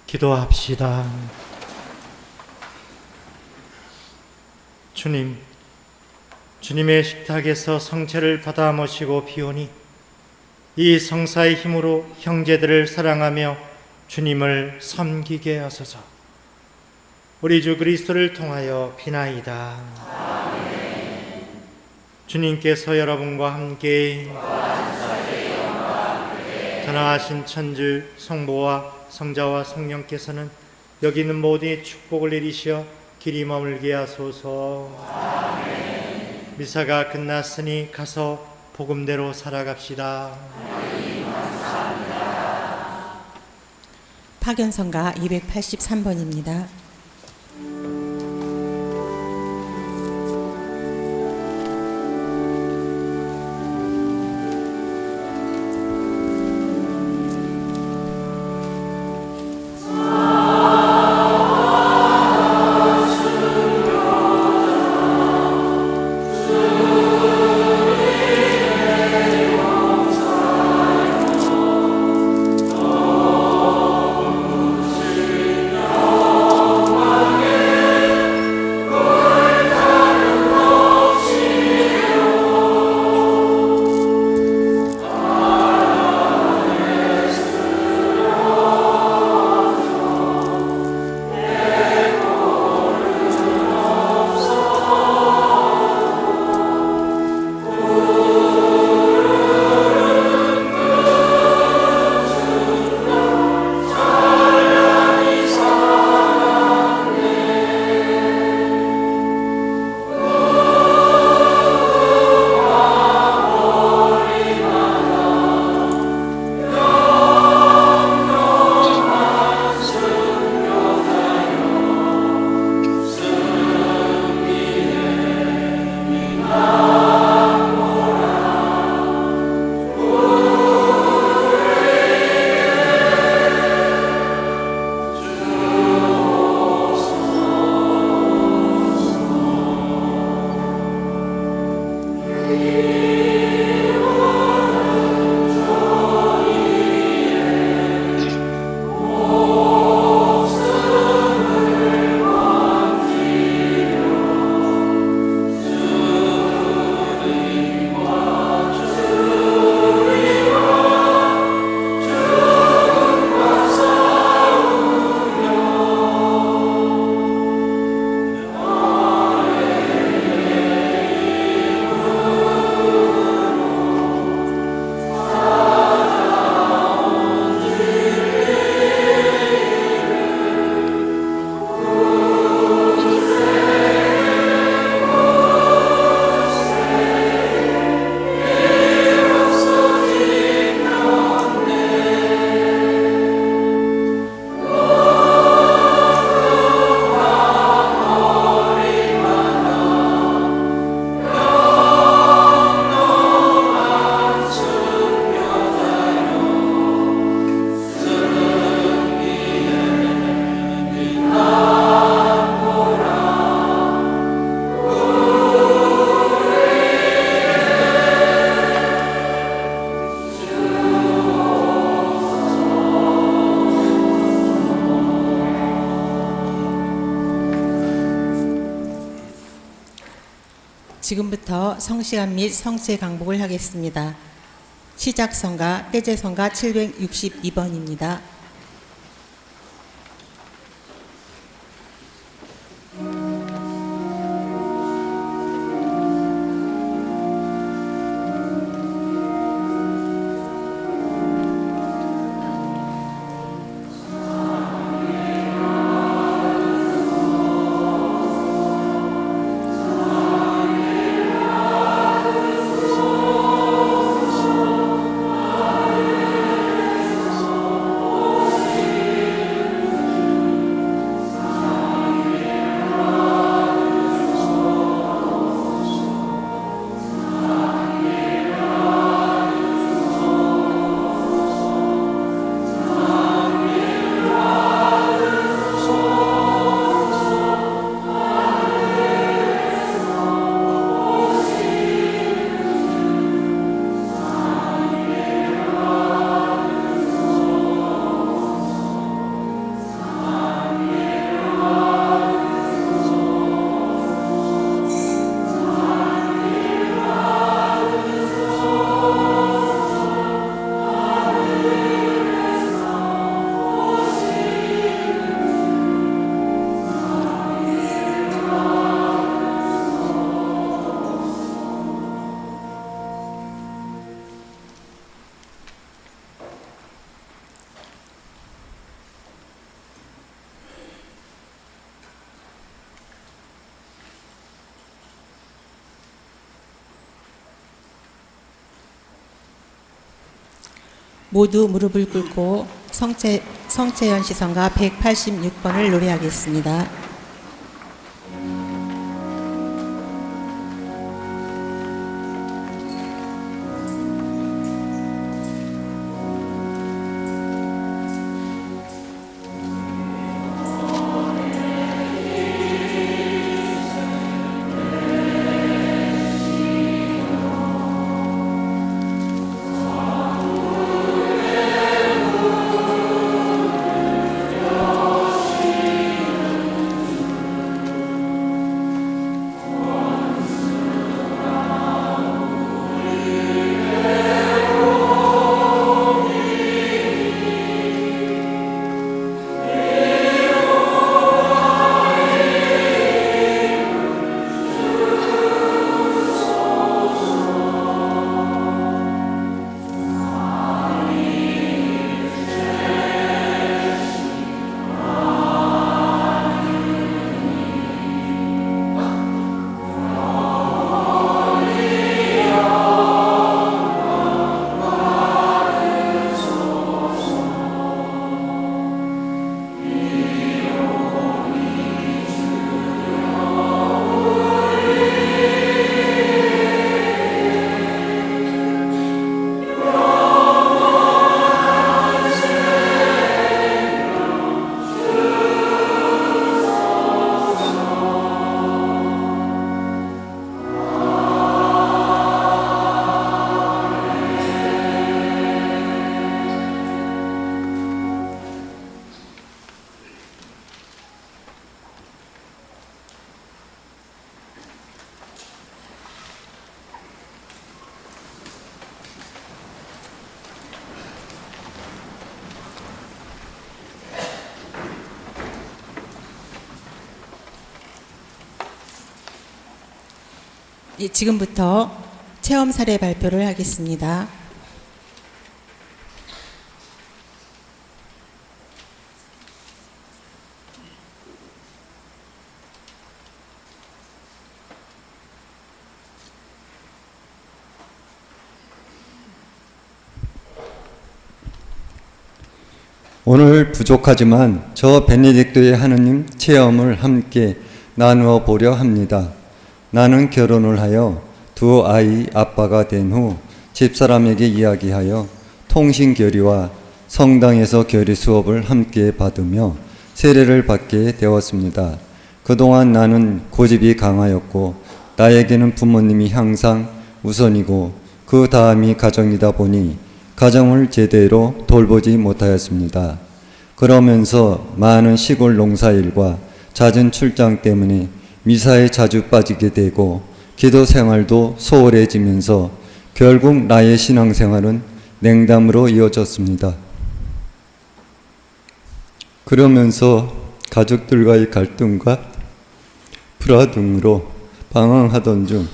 기도합시다. 주님, 주님의 식탁에서 성체를 받아 모시고 비오니 이 성사의 힘으로 형제들을 사랑하며 주님을 섬기게 하소서. 우리 주 그리스도를 통하여 비나이다. 아멘. 주님께서 여러분과 함께 전하신 천주 성부와 성자와 성령께서는 여기 있는 모두의 축복을 내리시어 길이 머물게 하소서. 아멘. 미사가 끝났으니 가서 복음대로 살아갑시다. 파견성가 283번입니다. 지금부터 성시간 및 성체 강복을 하겠습니다. 시작성가, 떼제성가 762번입니다. 모두 무릎을 꿇고 성채연 시성가 186번을 노래하겠습니다. 지금부터 체험 사례 발표를 하겠습니다. 오늘 부족하지만 저 베네딕토의 하느님 체험을 함께 나누어 보려 합니다. 나는 결혼을 하여 두 아이 아빠가 된 후 집사람에게 이야기하여 통신교리와 성당에서 교리 수업을 함께 받으며 세례를 받게 되었습니다. 그동안 나는 고집이 강하였고 나에게는 부모님이 항상 우선이고 그 다음이 가정이다 보니 가정을 제대로 돌보지 못하였습니다. 그러면서 많은 시골 농사일과 잦은 출장 때문에 미사에 자주 빠지게 되고 기도 생활도 소홀해지면서 결국 나의 신앙생활은 냉담으로 이어졌습니다. 그러면서 가족들과의 갈등과 불화 등으로 방황하던 중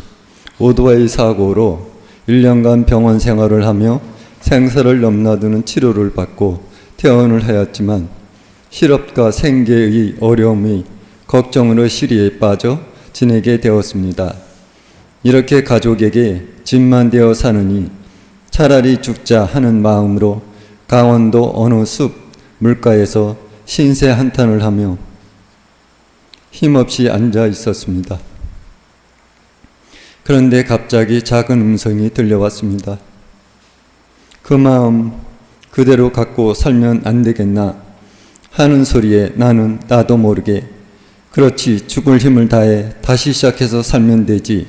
오토바이 사고로 1년간 병원 생활을 하며 생사를 넘나드는 치료를 받고 퇴원을 하였지만 실업과 생계의 어려움이 걱정으로 시리에 빠져 지내게 되었습니다. 이렇게 가족에게 짐만 되어 사느니 차라리 죽자 하는 마음으로 강원도 어느 숲 물가에서 신세 한탄을 하며 힘없이 앉아 있었습니다. 그런데 갑자기 작은 음성이 들려왔습니다. 그 마음 그대로 갖고 살면 안 되겠나 하는 소리에 나는 나도 모르게 그렇지 죽을 힘을 다해 다시 시작해서 살면 되지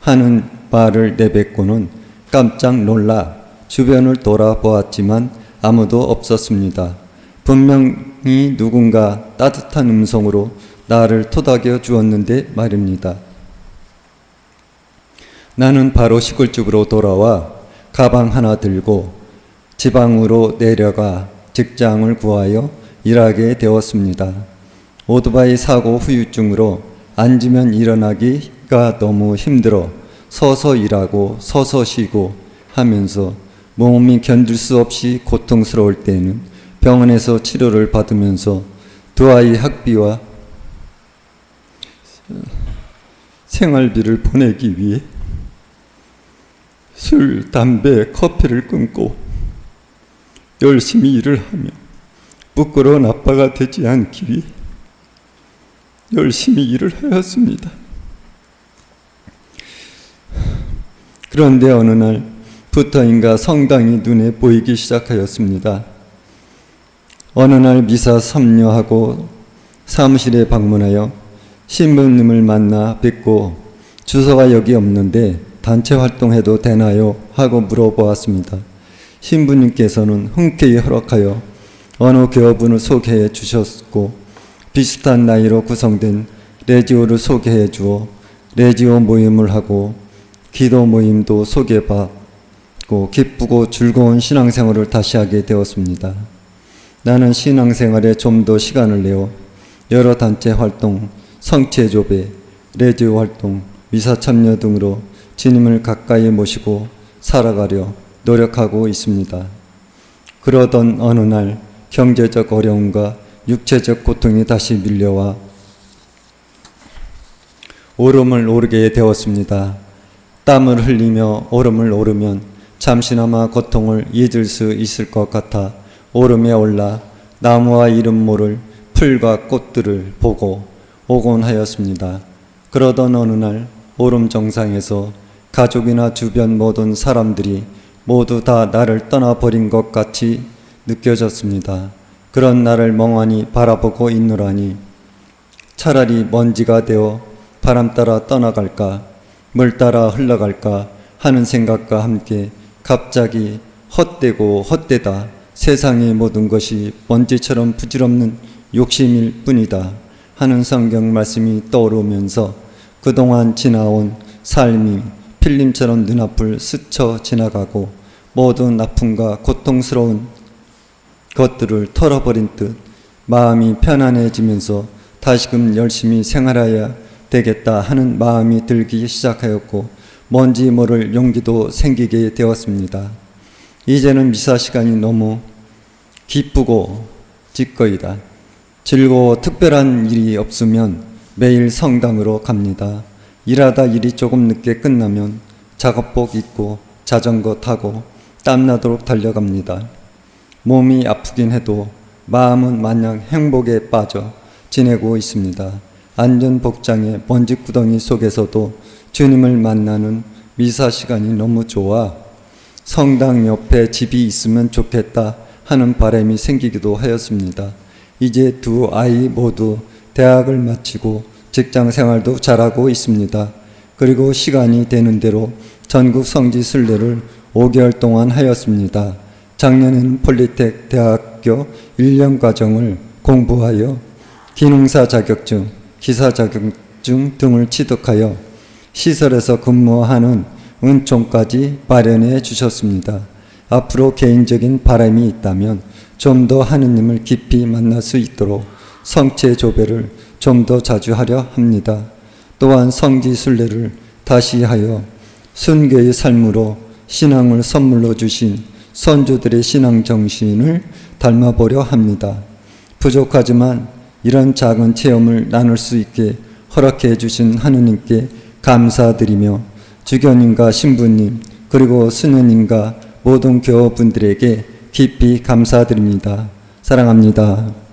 하는 말을 내뱉고는 깜짝 놀라 주변을 돌아보았지만 아무도 없었습니다. 분명히 누군가 따뜻한 음성으로 나를 토닥여 주었는데 말입니다. 나는 바로 시골집으로 돌아와 가방 하나 들고 지방으로 내려가 직장을 구하여 일하게 되었습니다. 오토바이 사고 후유증으로 앉으면 일어나기가 너무 힘들어 서서 일하고 서서 쉬고 하면서 몸이 견딜 수 없이 고통스러울 때에는 병원에서 치료를 받으면서 두 아이 학비와 생활비를 보내기 위해 술, 담배, 커피를 끊고 열심히 일을 하며 부끄러운 아빠가 되지 않기 위해 열심히 일을 하였습니다. 그런데 어느 날부터인가 성당이 눈에 보이기 시작하였습니다. 어느 날 미사 참여하고 사무실에 방문하여 신부님을 만나 뵙고 주소가 여기 없는데 단체 활동해도 되나요? 하고 물어보았습니다. 신부님께서는 흔쾌히 허락하여 어느 교우분을 소개해 주셨고 비슷한 나이로 구성된 레지오를 소개해 주어 레지오 모임을 하고 기도 모임도 소개받고 기쁘고 즐거운 신앙생활을 다시 하게 되었습니다. 나는 신앙생활에 좀 더 시간을 내어 여러 단체 활동, 성체조배, 레지오 활동, 미사 참여 등으로 주님을 가까이 모시고 살아가려 노력하고 있습니다. 그러던 어느 날 경제적 어려움과 육체적 고통이 다시 밀려와 오름을 오르게 되었습니다. 땀을 흘리며 오름을 오르면 잠시나마 고통을 잊을 수 있을 것 같아 오름에 올라 나무와 이름 모를 풀과 꽃들을 보고 오곤 하였습니다. 그러던 어느 날 오름 정상에서 가족이나 주변 모든 사람들이 모두 다 나를 떠나버린 것 같이 느껴졌습니다. 그런 나를 멍하니 바라보고 있노라니 차라리 먼지가 되어 바람 따라 떠나갈까 물 따라 흘러갈까 하는 생각과 함께 갑자기 헛되고 헛되다 세상의 모든 것이 먼지처럼 부질없는 욕심일 뿐이다 하는 성경 말씀이 떠오르면서 그동안 지나온 삶이 필름처럼 눈앞을 스쳐 지나가고 모든 아픔과 고통스러운 것들을 털어버린 듯 마음이 편안해지면서 다시금 열심히 생활해야 되겠다 하는 마음이 들기 시작하였고 뭔지 모를 용기도 생기게 되었습니다. 이제는 미사 시간이 너무 기쁘고 기꺼이다. 즐거워 특별한 일이 없으면 매일 성당으로 갑니다. 일하다 일이 조금 늦게 끝나면 작업복 입고 자전거 타고 땀나도록 달려갑니다. 몸이 아프긴 해도 마음은 마냥 행복에 빠져 지내고 있습니다. 안전복장의 먼지구덩이 속에서도 주님을 만나는 미사 시간이 너무 좋아 성당 옆에 집이 있으면 좋겠다 하는 바람이 생기기도 하였습니다. 이제 두 아이 모두 대학을 마치고 직장 생활도 잘하고 있습니다. 그리고 시간이 되는 대로 전국 성지 순례를 5개월 동안 하였습니다. 작년에는 폴리텍 대학교 1년 과정을 공부하여 기능사 자격증, 기사 자격증 등을 취득하여 시설에서 근무하는 은총까지 마련해 주셨습니다. 앞으로 개인적인 바람이 있다면 좀 더 하느님을 깊이 만날 수 있도록 성체 조배를 좀 더 자주 하려 합니다. 또한 성지 순례를 다시 하여 순교의 삶으로 신앙을 선물로 주신 선조들의 신앙 정신을 닮아보려 합니다. 부족하지만 이런 작은 체험을 나눌 수 있게 허락해 주신 하느님께 감사드리며 주교님과 신부님 그리고 수녀님과 모든 교우분들에게 깊이 감사드립니다. 사랑합니다.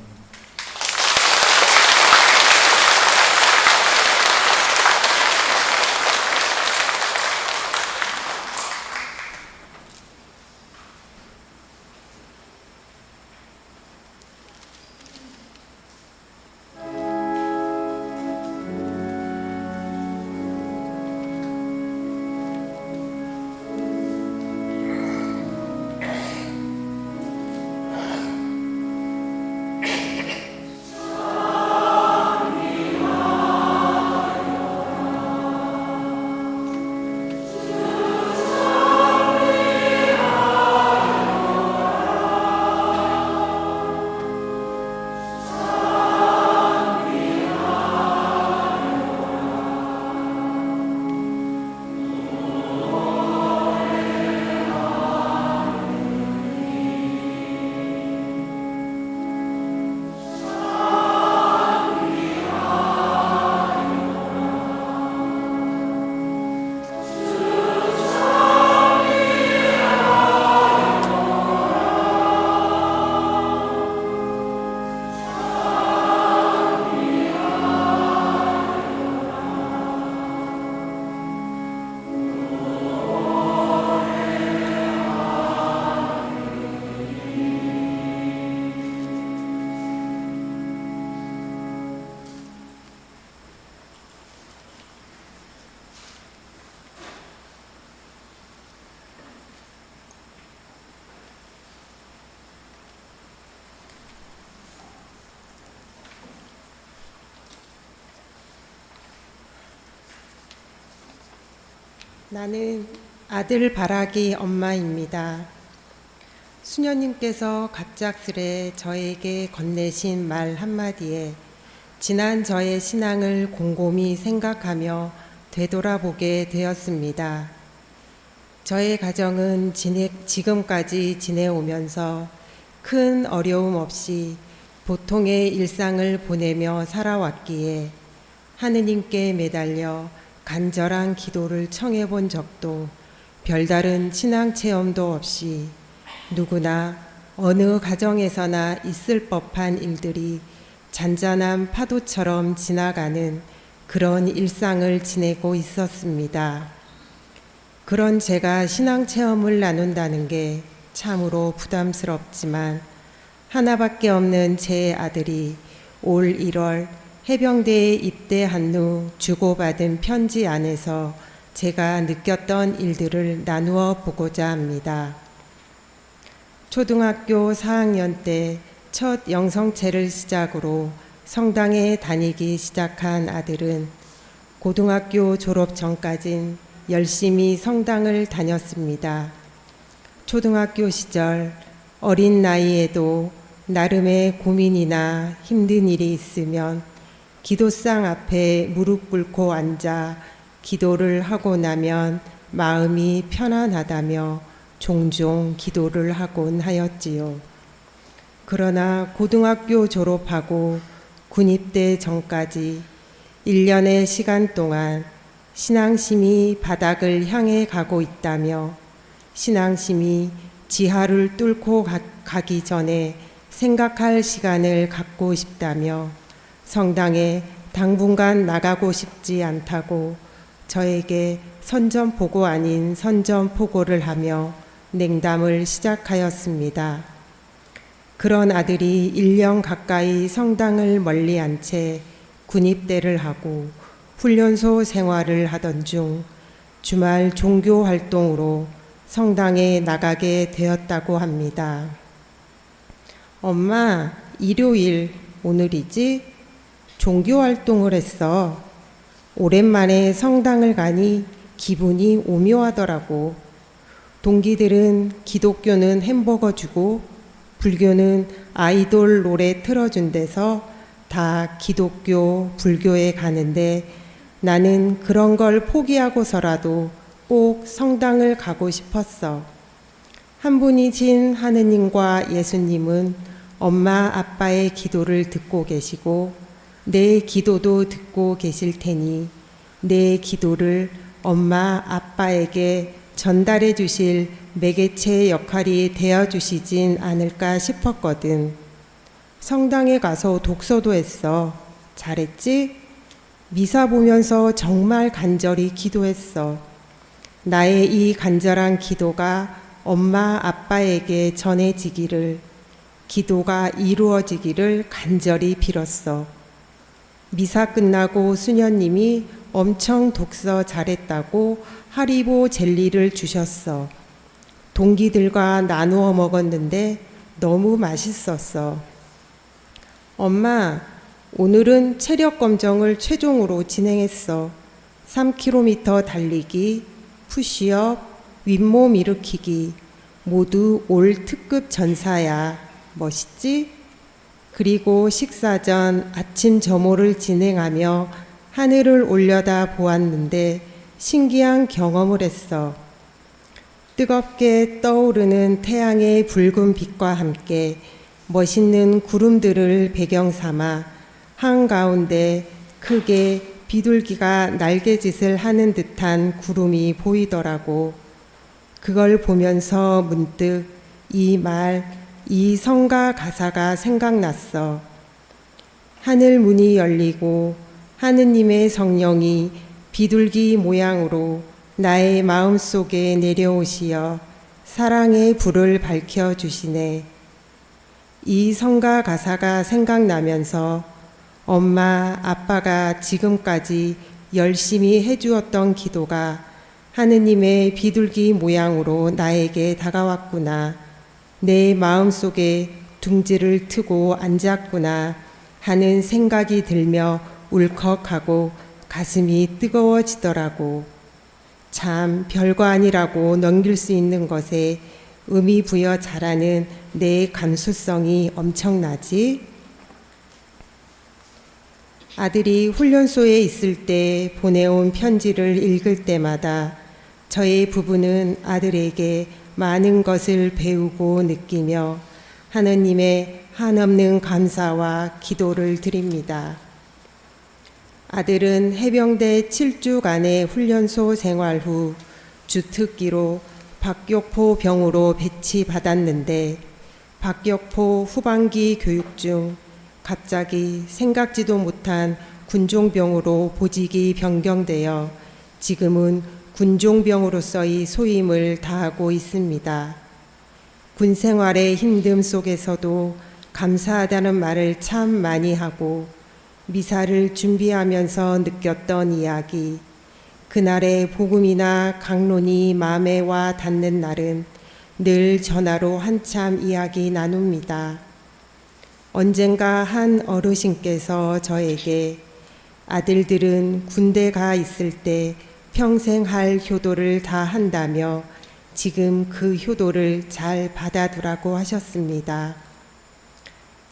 나는 아들 바라기 엄마입니다. 수녀님께서 갑작스레 저에게 건네신 말 한마디에 지난 저의 신앙을 곰곰이 생각하며 되돌아보게 되었습니다. 저의 가정은 지금까지 지내오면서 큰 어려움 없이 보통의 일상을 보내며 살아왔기에 하느님께 매달려 간절한 기도를 청해본 적도 별다른 신앙 체험도 없이 누구나 어느 가정에서나 있을 법한 일들이 잔잔한 파도처럼 지나가는 그런 일상을 지내고 있었습니다. 그런 제가 신앙 체험을 나눈다는 게 참으로 부담스럽지만 하나밖에 없는 제 아들이 올 1월 해병대에 입대한 후 주고받은 편지 안에서 제가 느꼈던 일들을 나누어 보고자 합니다. 초등학교 4학년 때 첫 영성체를 시작으로 성당에 다니기 시작한 아들은 고등학교 졸업 전까진 열심히 성당을 다녔습니다. 초등학교 시절 어린 나이에도 나름의 고민이나 힘든 일이 있으면 기도상 앞에 무릎 꿇고 앉아 기도를 하고 나면 마음이 편안하다며 종종 기도를 하곤 하였지요. 그러나 고등학교 졸업하고 군입대 전까지 1년의 시간 동안 신앙심이 바닥을 향해 가고 있다며 신앙심이 지하를 뚫고 가기 전에 생각할 시간을 갖고 싶다며 성당에 당분간 나가고 싶지 않다고 저에게 선전포고 아닌 선전포고를 하며 냉담을 시작하였습니다. 그런 아들이 1년 가까이 성당을 멀리한 채 군입대를 하고 훈련소 생활을 하던 중 주말 종교 활동으로 성당에 나가게 되었다고 합니다. 엄마, 일요일 오늘이지? 종교 활동을 했어. 오랜만에 성당을 가니 기분이 오묘하더라고. 동기들은 기독교는 햄버거 주고 불교는 아이돌 노래 틀어준 데서 다 기독교, 불교에 가는데 나는 그런 걸 포기하고서라도 꼭 성당을 가고 싶었어. 한 분이신 하느님과 예수님은 엄마, 아빠의 기도를 듣고 계시고 내 기도도 듣고 계실 테니 내 기도를 엄마, 아빠에게 전달해 주실 매개체 역할이 되어 주시진 않을까 싶었거든. 성당에 가서 독서도 했어. 잘했지? 미사 보면서 정말 간절히 기도했어. 나의 이 간절한 기도가 엄마, 아빠에게 전해지기를, 기도가 이루어지기를 간절히 빌었어. 미사 끝나고 수녀님이 엄청 독서 잘했다고 하리보 젤리를 주셨어. 동기들과 나누어 먹었는데 너무 맛있었어. 엄마, 오늘은 체력 검정을 최종으로 진행했어. 3km 달리기, 푸시업, 윗몸 일으키기, 모두 올 특급 전사야. 멋있지? 그리고 식사 전 아침 점호를 진행하며 하늘을 올려다 보았는데 신기한 경험을 했어. 뜨겁게 떠오르는 태양의 붉은 빛과 함께 멋있는 구름들을 배경 삼아 한가운데 크게 비둘기가 날개짓을 하는 듯한 구름이 보이더라고. 그걸 보면서 문득 이 성가 가사가 생각났어. 하늘 문이 열리고 하느님의 성령이 비둘기 모양으로 나의 마음속에 내려오시어 사랑의 불을 밝혀주시네. 이 성가 가사가 생각나면서 엄마, 아빠가 지금까지 열심히 해주었던 기도가 하느님의 비둘기 모양으로 나에게 다가왔구나. 내 마음속에 둥지를 트고 앉았구나 하는 생각이 들며 울컥하고 가슴이 뜨거워지더라고. 참 별거 아니라고 넘길 수 있는 것에 의미 부여 잘하는 내 감수성이 엄청나지. 아들이 훈련소에 있을 때 보내온 편지를 읽을 때마다 저의 부부는 아들에게 많은 것을 배우고 느끼며 하느님의 한없는 감사와 기도를 드립니다. 아들은 해병대 7주간의 훈련소 생활 후 주특기로 박격포 병으로 배치받았는데 박격포 후반기 교육 중 갑자기 생각지도 못한 군종병으로 보직이 변경되어 지금은 군종병으로서의 소임을 다하고 있습니다. 군 생활의 힘듦 속에서도 감사하다는 말을 참 많이 하고 미사를 준비하면서 느꼈던 이야기, 그날의 복음이나 강론이 마음에 와 닿는 날은 늘 전화로 한참 이야기 나눕니다. 언젠가 한 어르신께서 저에게 아들들은 군대 가 있을 때 평생 할 효도를 다 한다며 지금 그 효도를 잘 받아두라고 하셨습니다.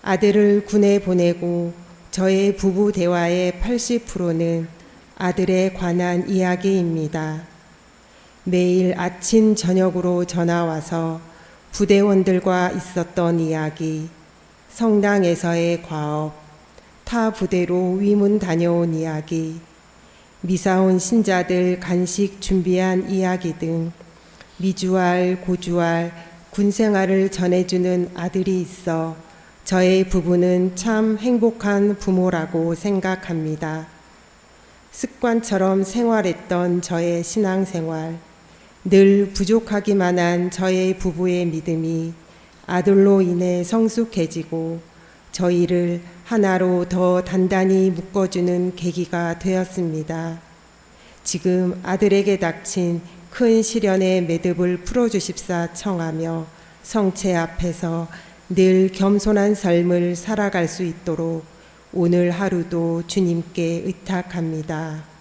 아들을 군에 보내고 저의 부부 대화의 80%는 아들에 관한 이야기입니다. 매일 아침 저녁으로 전화와서 부대원들과 있었던 이야기, 성당에서의 과업, 타 부대로 위문 다녀온 이야기, 미사 온 신자들 간식 준비한 이야기 등 미주알, 고주알, 군생활을 전해주는 아들이 있어 저의 부부는 참 행복한 부모라고 생각합니다. 습관처럼 생활했던 저의 신앙생활, 늘 부족하기만 한 저의 부부의 믿음이 아들로 인해 성숙해지고 저희를 하나로 더 단단히 묶어주는 계기가 되었습니다. 지금 아들에게 닥친 큰 시련의 매듭을 풀어주십사 청하며 성체 앞에서 늘 겸손한 삶을 살아갈 수 있도록 오늘 하루도 주님께 의탁합니다.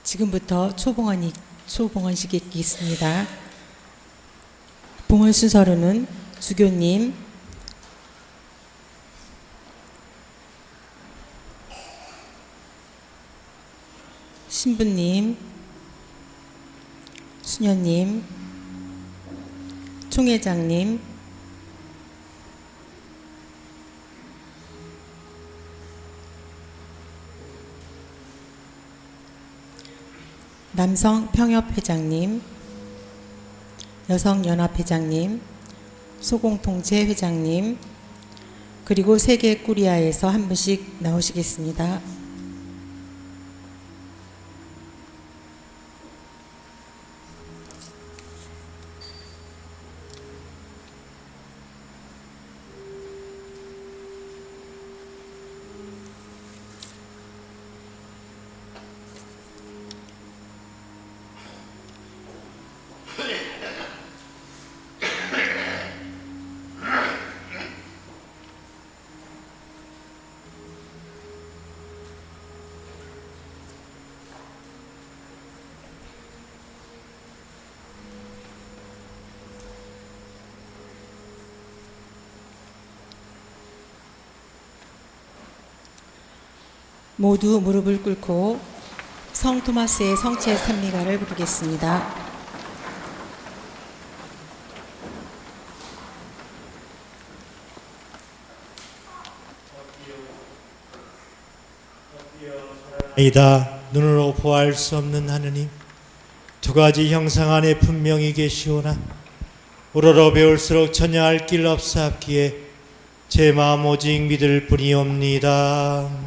지금부터 초봉헌식이 있겠습니다. 봉헌 순서로는 주교님, 신부님, 수녀님, 총회장님, 남성평협회장님, 여성연합회장님, 소공통체회장님, 그리고 세계 꾸리아에서 한 분씩 나오시겠습니다. 모두 무릎을 꿇고 성 토마스의 성체 산미가를 부르겠습니다. 이다 눈으로 보알 수 없는 하느님, 두 가지 형상 안에 분명히 계시오나 우러러 배울수록 전혀 알 길 없사옵기에 제 마음 오직 믿을 뿐이옵니다.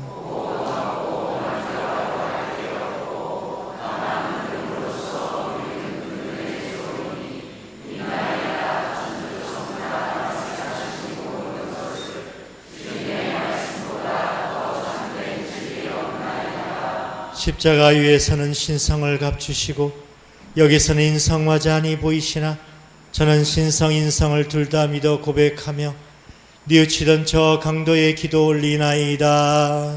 십자가 위에서는 신성을 감추시고 여기서는 인성마저 아니 보이시나 저는 신성 인성을 둘 다 믿어 고백하며 뉘우치던 저 강도의 기도 올리나이다.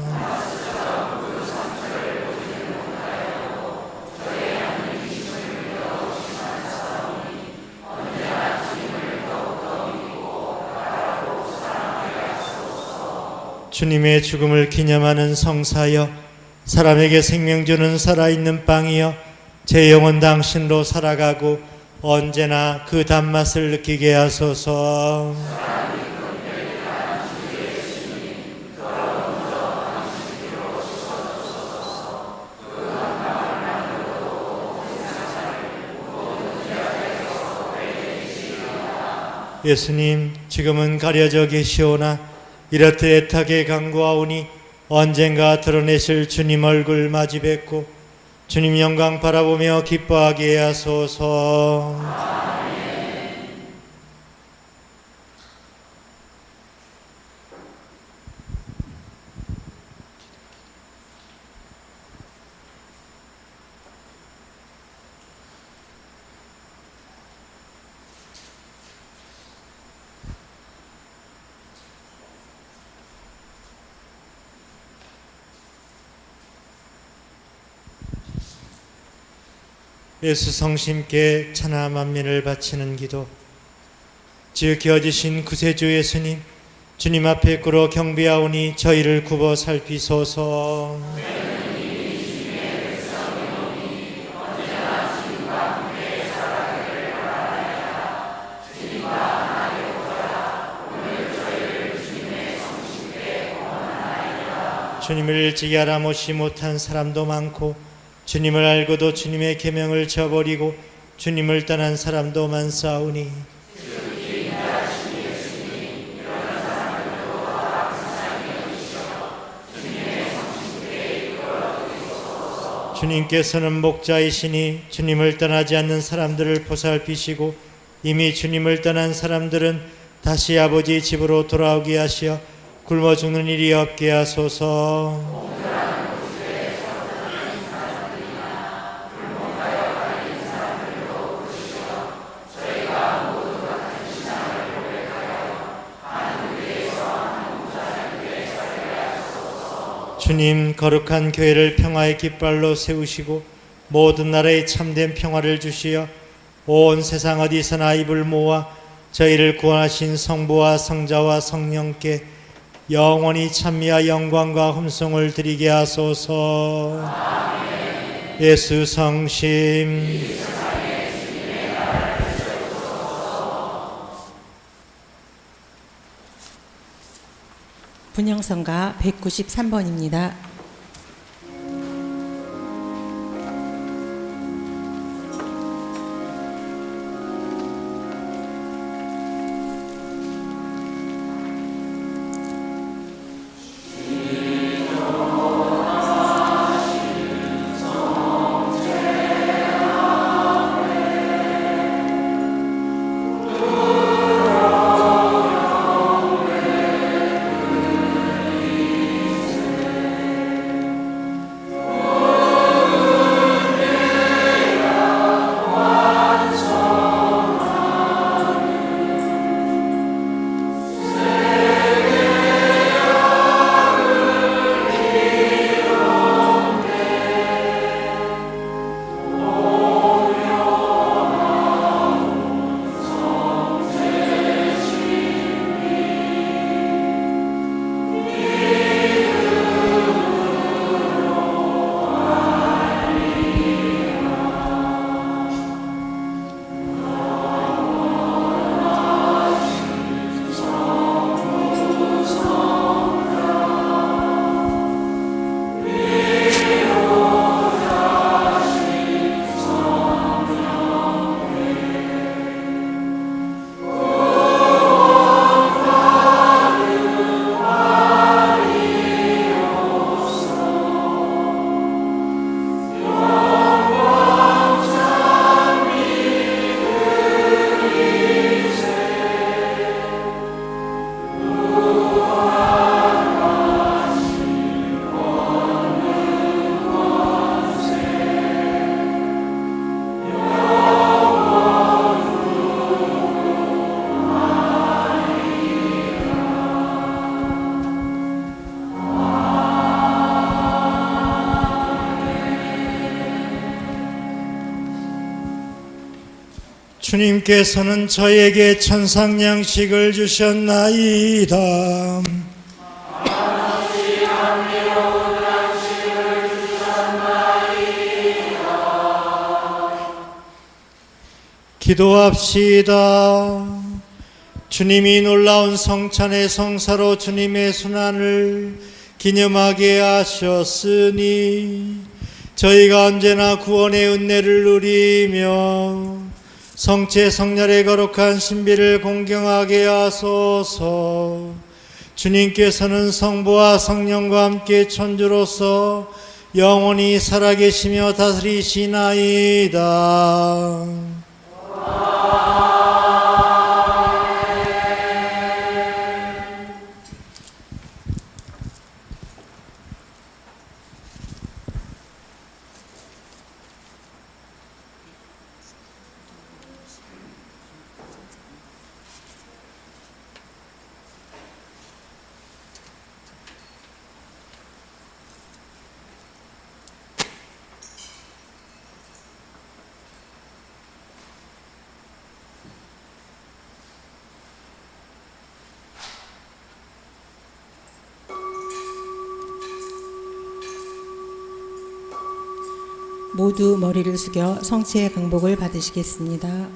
주님의 죽음을 기념하는 성사여, 사람에게 생명 주는 살아있는 빵이여, 제 영혼 당신으로 살아가고 언제나 그 단맛을 느끼게 하소서. 예수님, 지금은 가려져 계시오나 이렇듯 애타게 간구하오니 언젠가 드러내실 주님 얼굴 마주 뵙고 주님 영광 바라보며 기뻐하게 하소서. 예수 성심께 천하 만민을 바치는 기도. 지극히 어지신 구세주 예수님, 주님 앞에 꿇어 경배하오니 저희를 굽어 살피소서. 주님을 일찍이 알아보지 못한 사람도 많고 주님을 알고도 주님의 계명을 저버리고 주님을 떠난 사람도 많사오니 주님께서는 목자이시니 주님을 떠나지 않는 사람들을 보살피시고 이미 주님을 떠난 사람들은 다시 아버지 집으로 돌아오게 하시어 굶어 죽는 일이 없게 하소서. 주님, 거룩한 교회를 평화의 깃발로 세우시고 모든 나라에 참된 평화를 주시어 온 세상 어디서나 입을 모아 저희를 구원하신 성부와 성자와 성령께 영원히 찬미와 영광과 hum성을 드리게 하소서. 예수 성심 분향성가 193번입니다. 주님께서는 저에게 천상양식을 주셨나이다. 기도합시다. 주님이 놀라운 성찬의 성사로 주님의 순환을 기념하게 하셨으니 저희가 언제나 구원의 은혜를 누리며 성체 성렬의 거룩한 신비를 공경하게 하소서. 주님께서는 성부와 성령과 함께 천주로서 영원히 살아계시며 다스리시나이다. 모두 머리를 숙여 성체의 강복을 받으시겠습니다.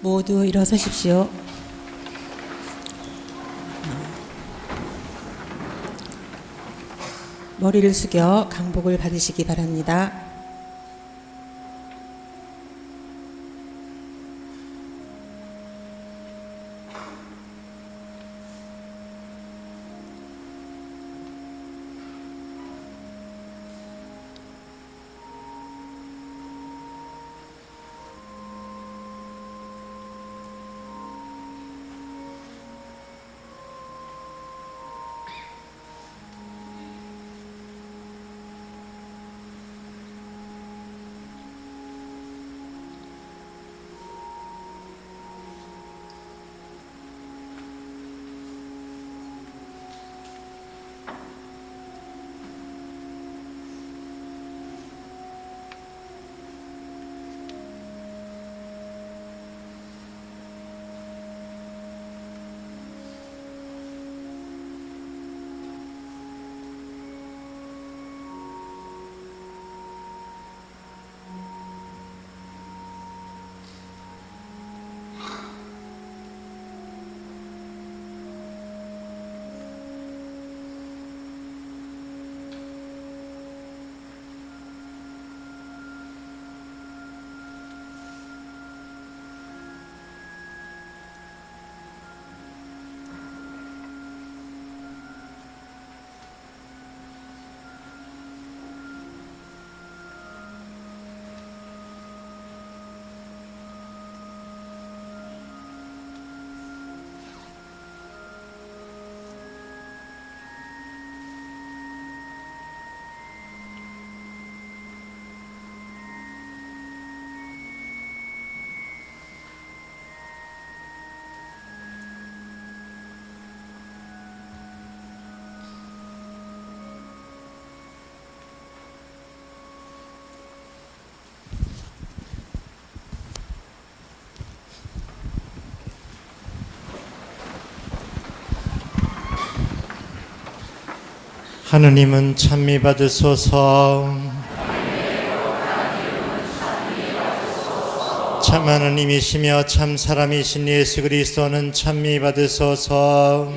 모두 일어서십시오. 머리를 숙여 강복을 받으시기 바랍니다. 하느님은 찬미 받으소서. 참 하느님이시며 참 사람이신 예수 그리스도는 찬미 받으소서.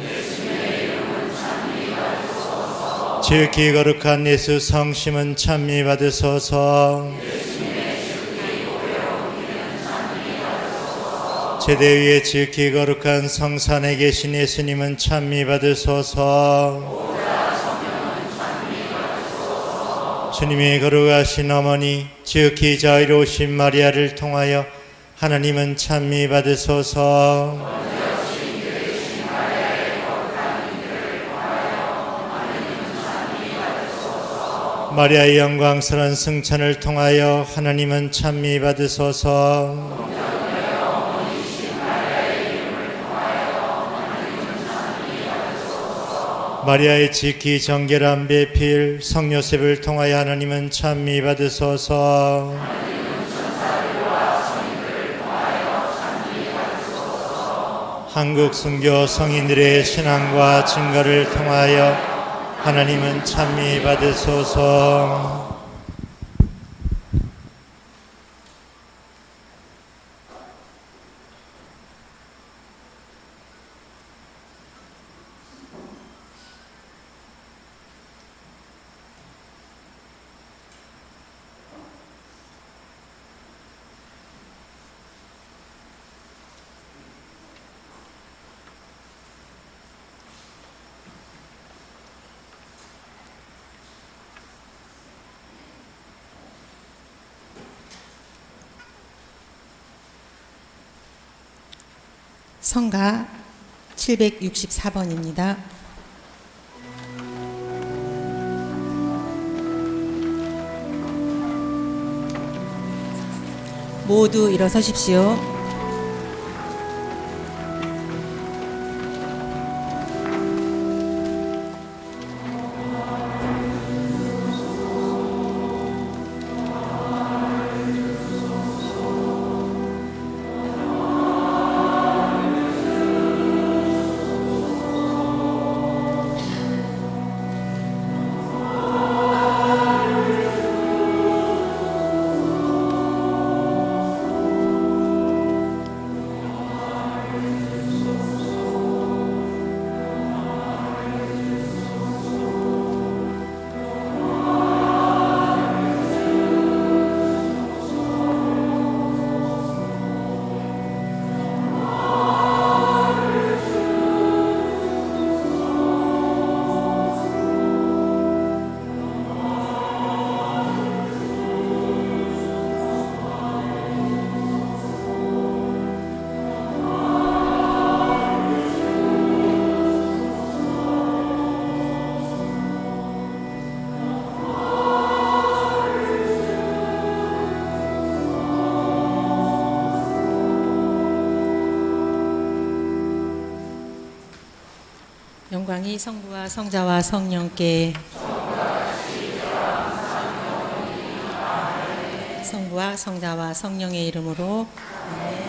지극히 거룩한 예수 성심은 찬미 받으소서. 제대 위에 지극히 거룩한 성산에 계신 예수님은 찬미 받으소서. 주님의 거룩하신 어머니 지극히 자유로우신 마리아를 통하여 하나님은 찬미 받으소서. 마리아의 영광스러운 승천을 통하여 하나님은 찬미 받으소서. 마리아의 지극히 정결한 배필 성요셉을 통하여 하나님은 찬미 받으소서. 한국 순교 성인들의 신앙과 증거를 통하여 하나님은 찬미 받으소서. 성가 764번입니다. 모두 일어서십시오. 영광이 성부와 성자와 성령께 성부와 성자와 성령의 이름으로 아멘.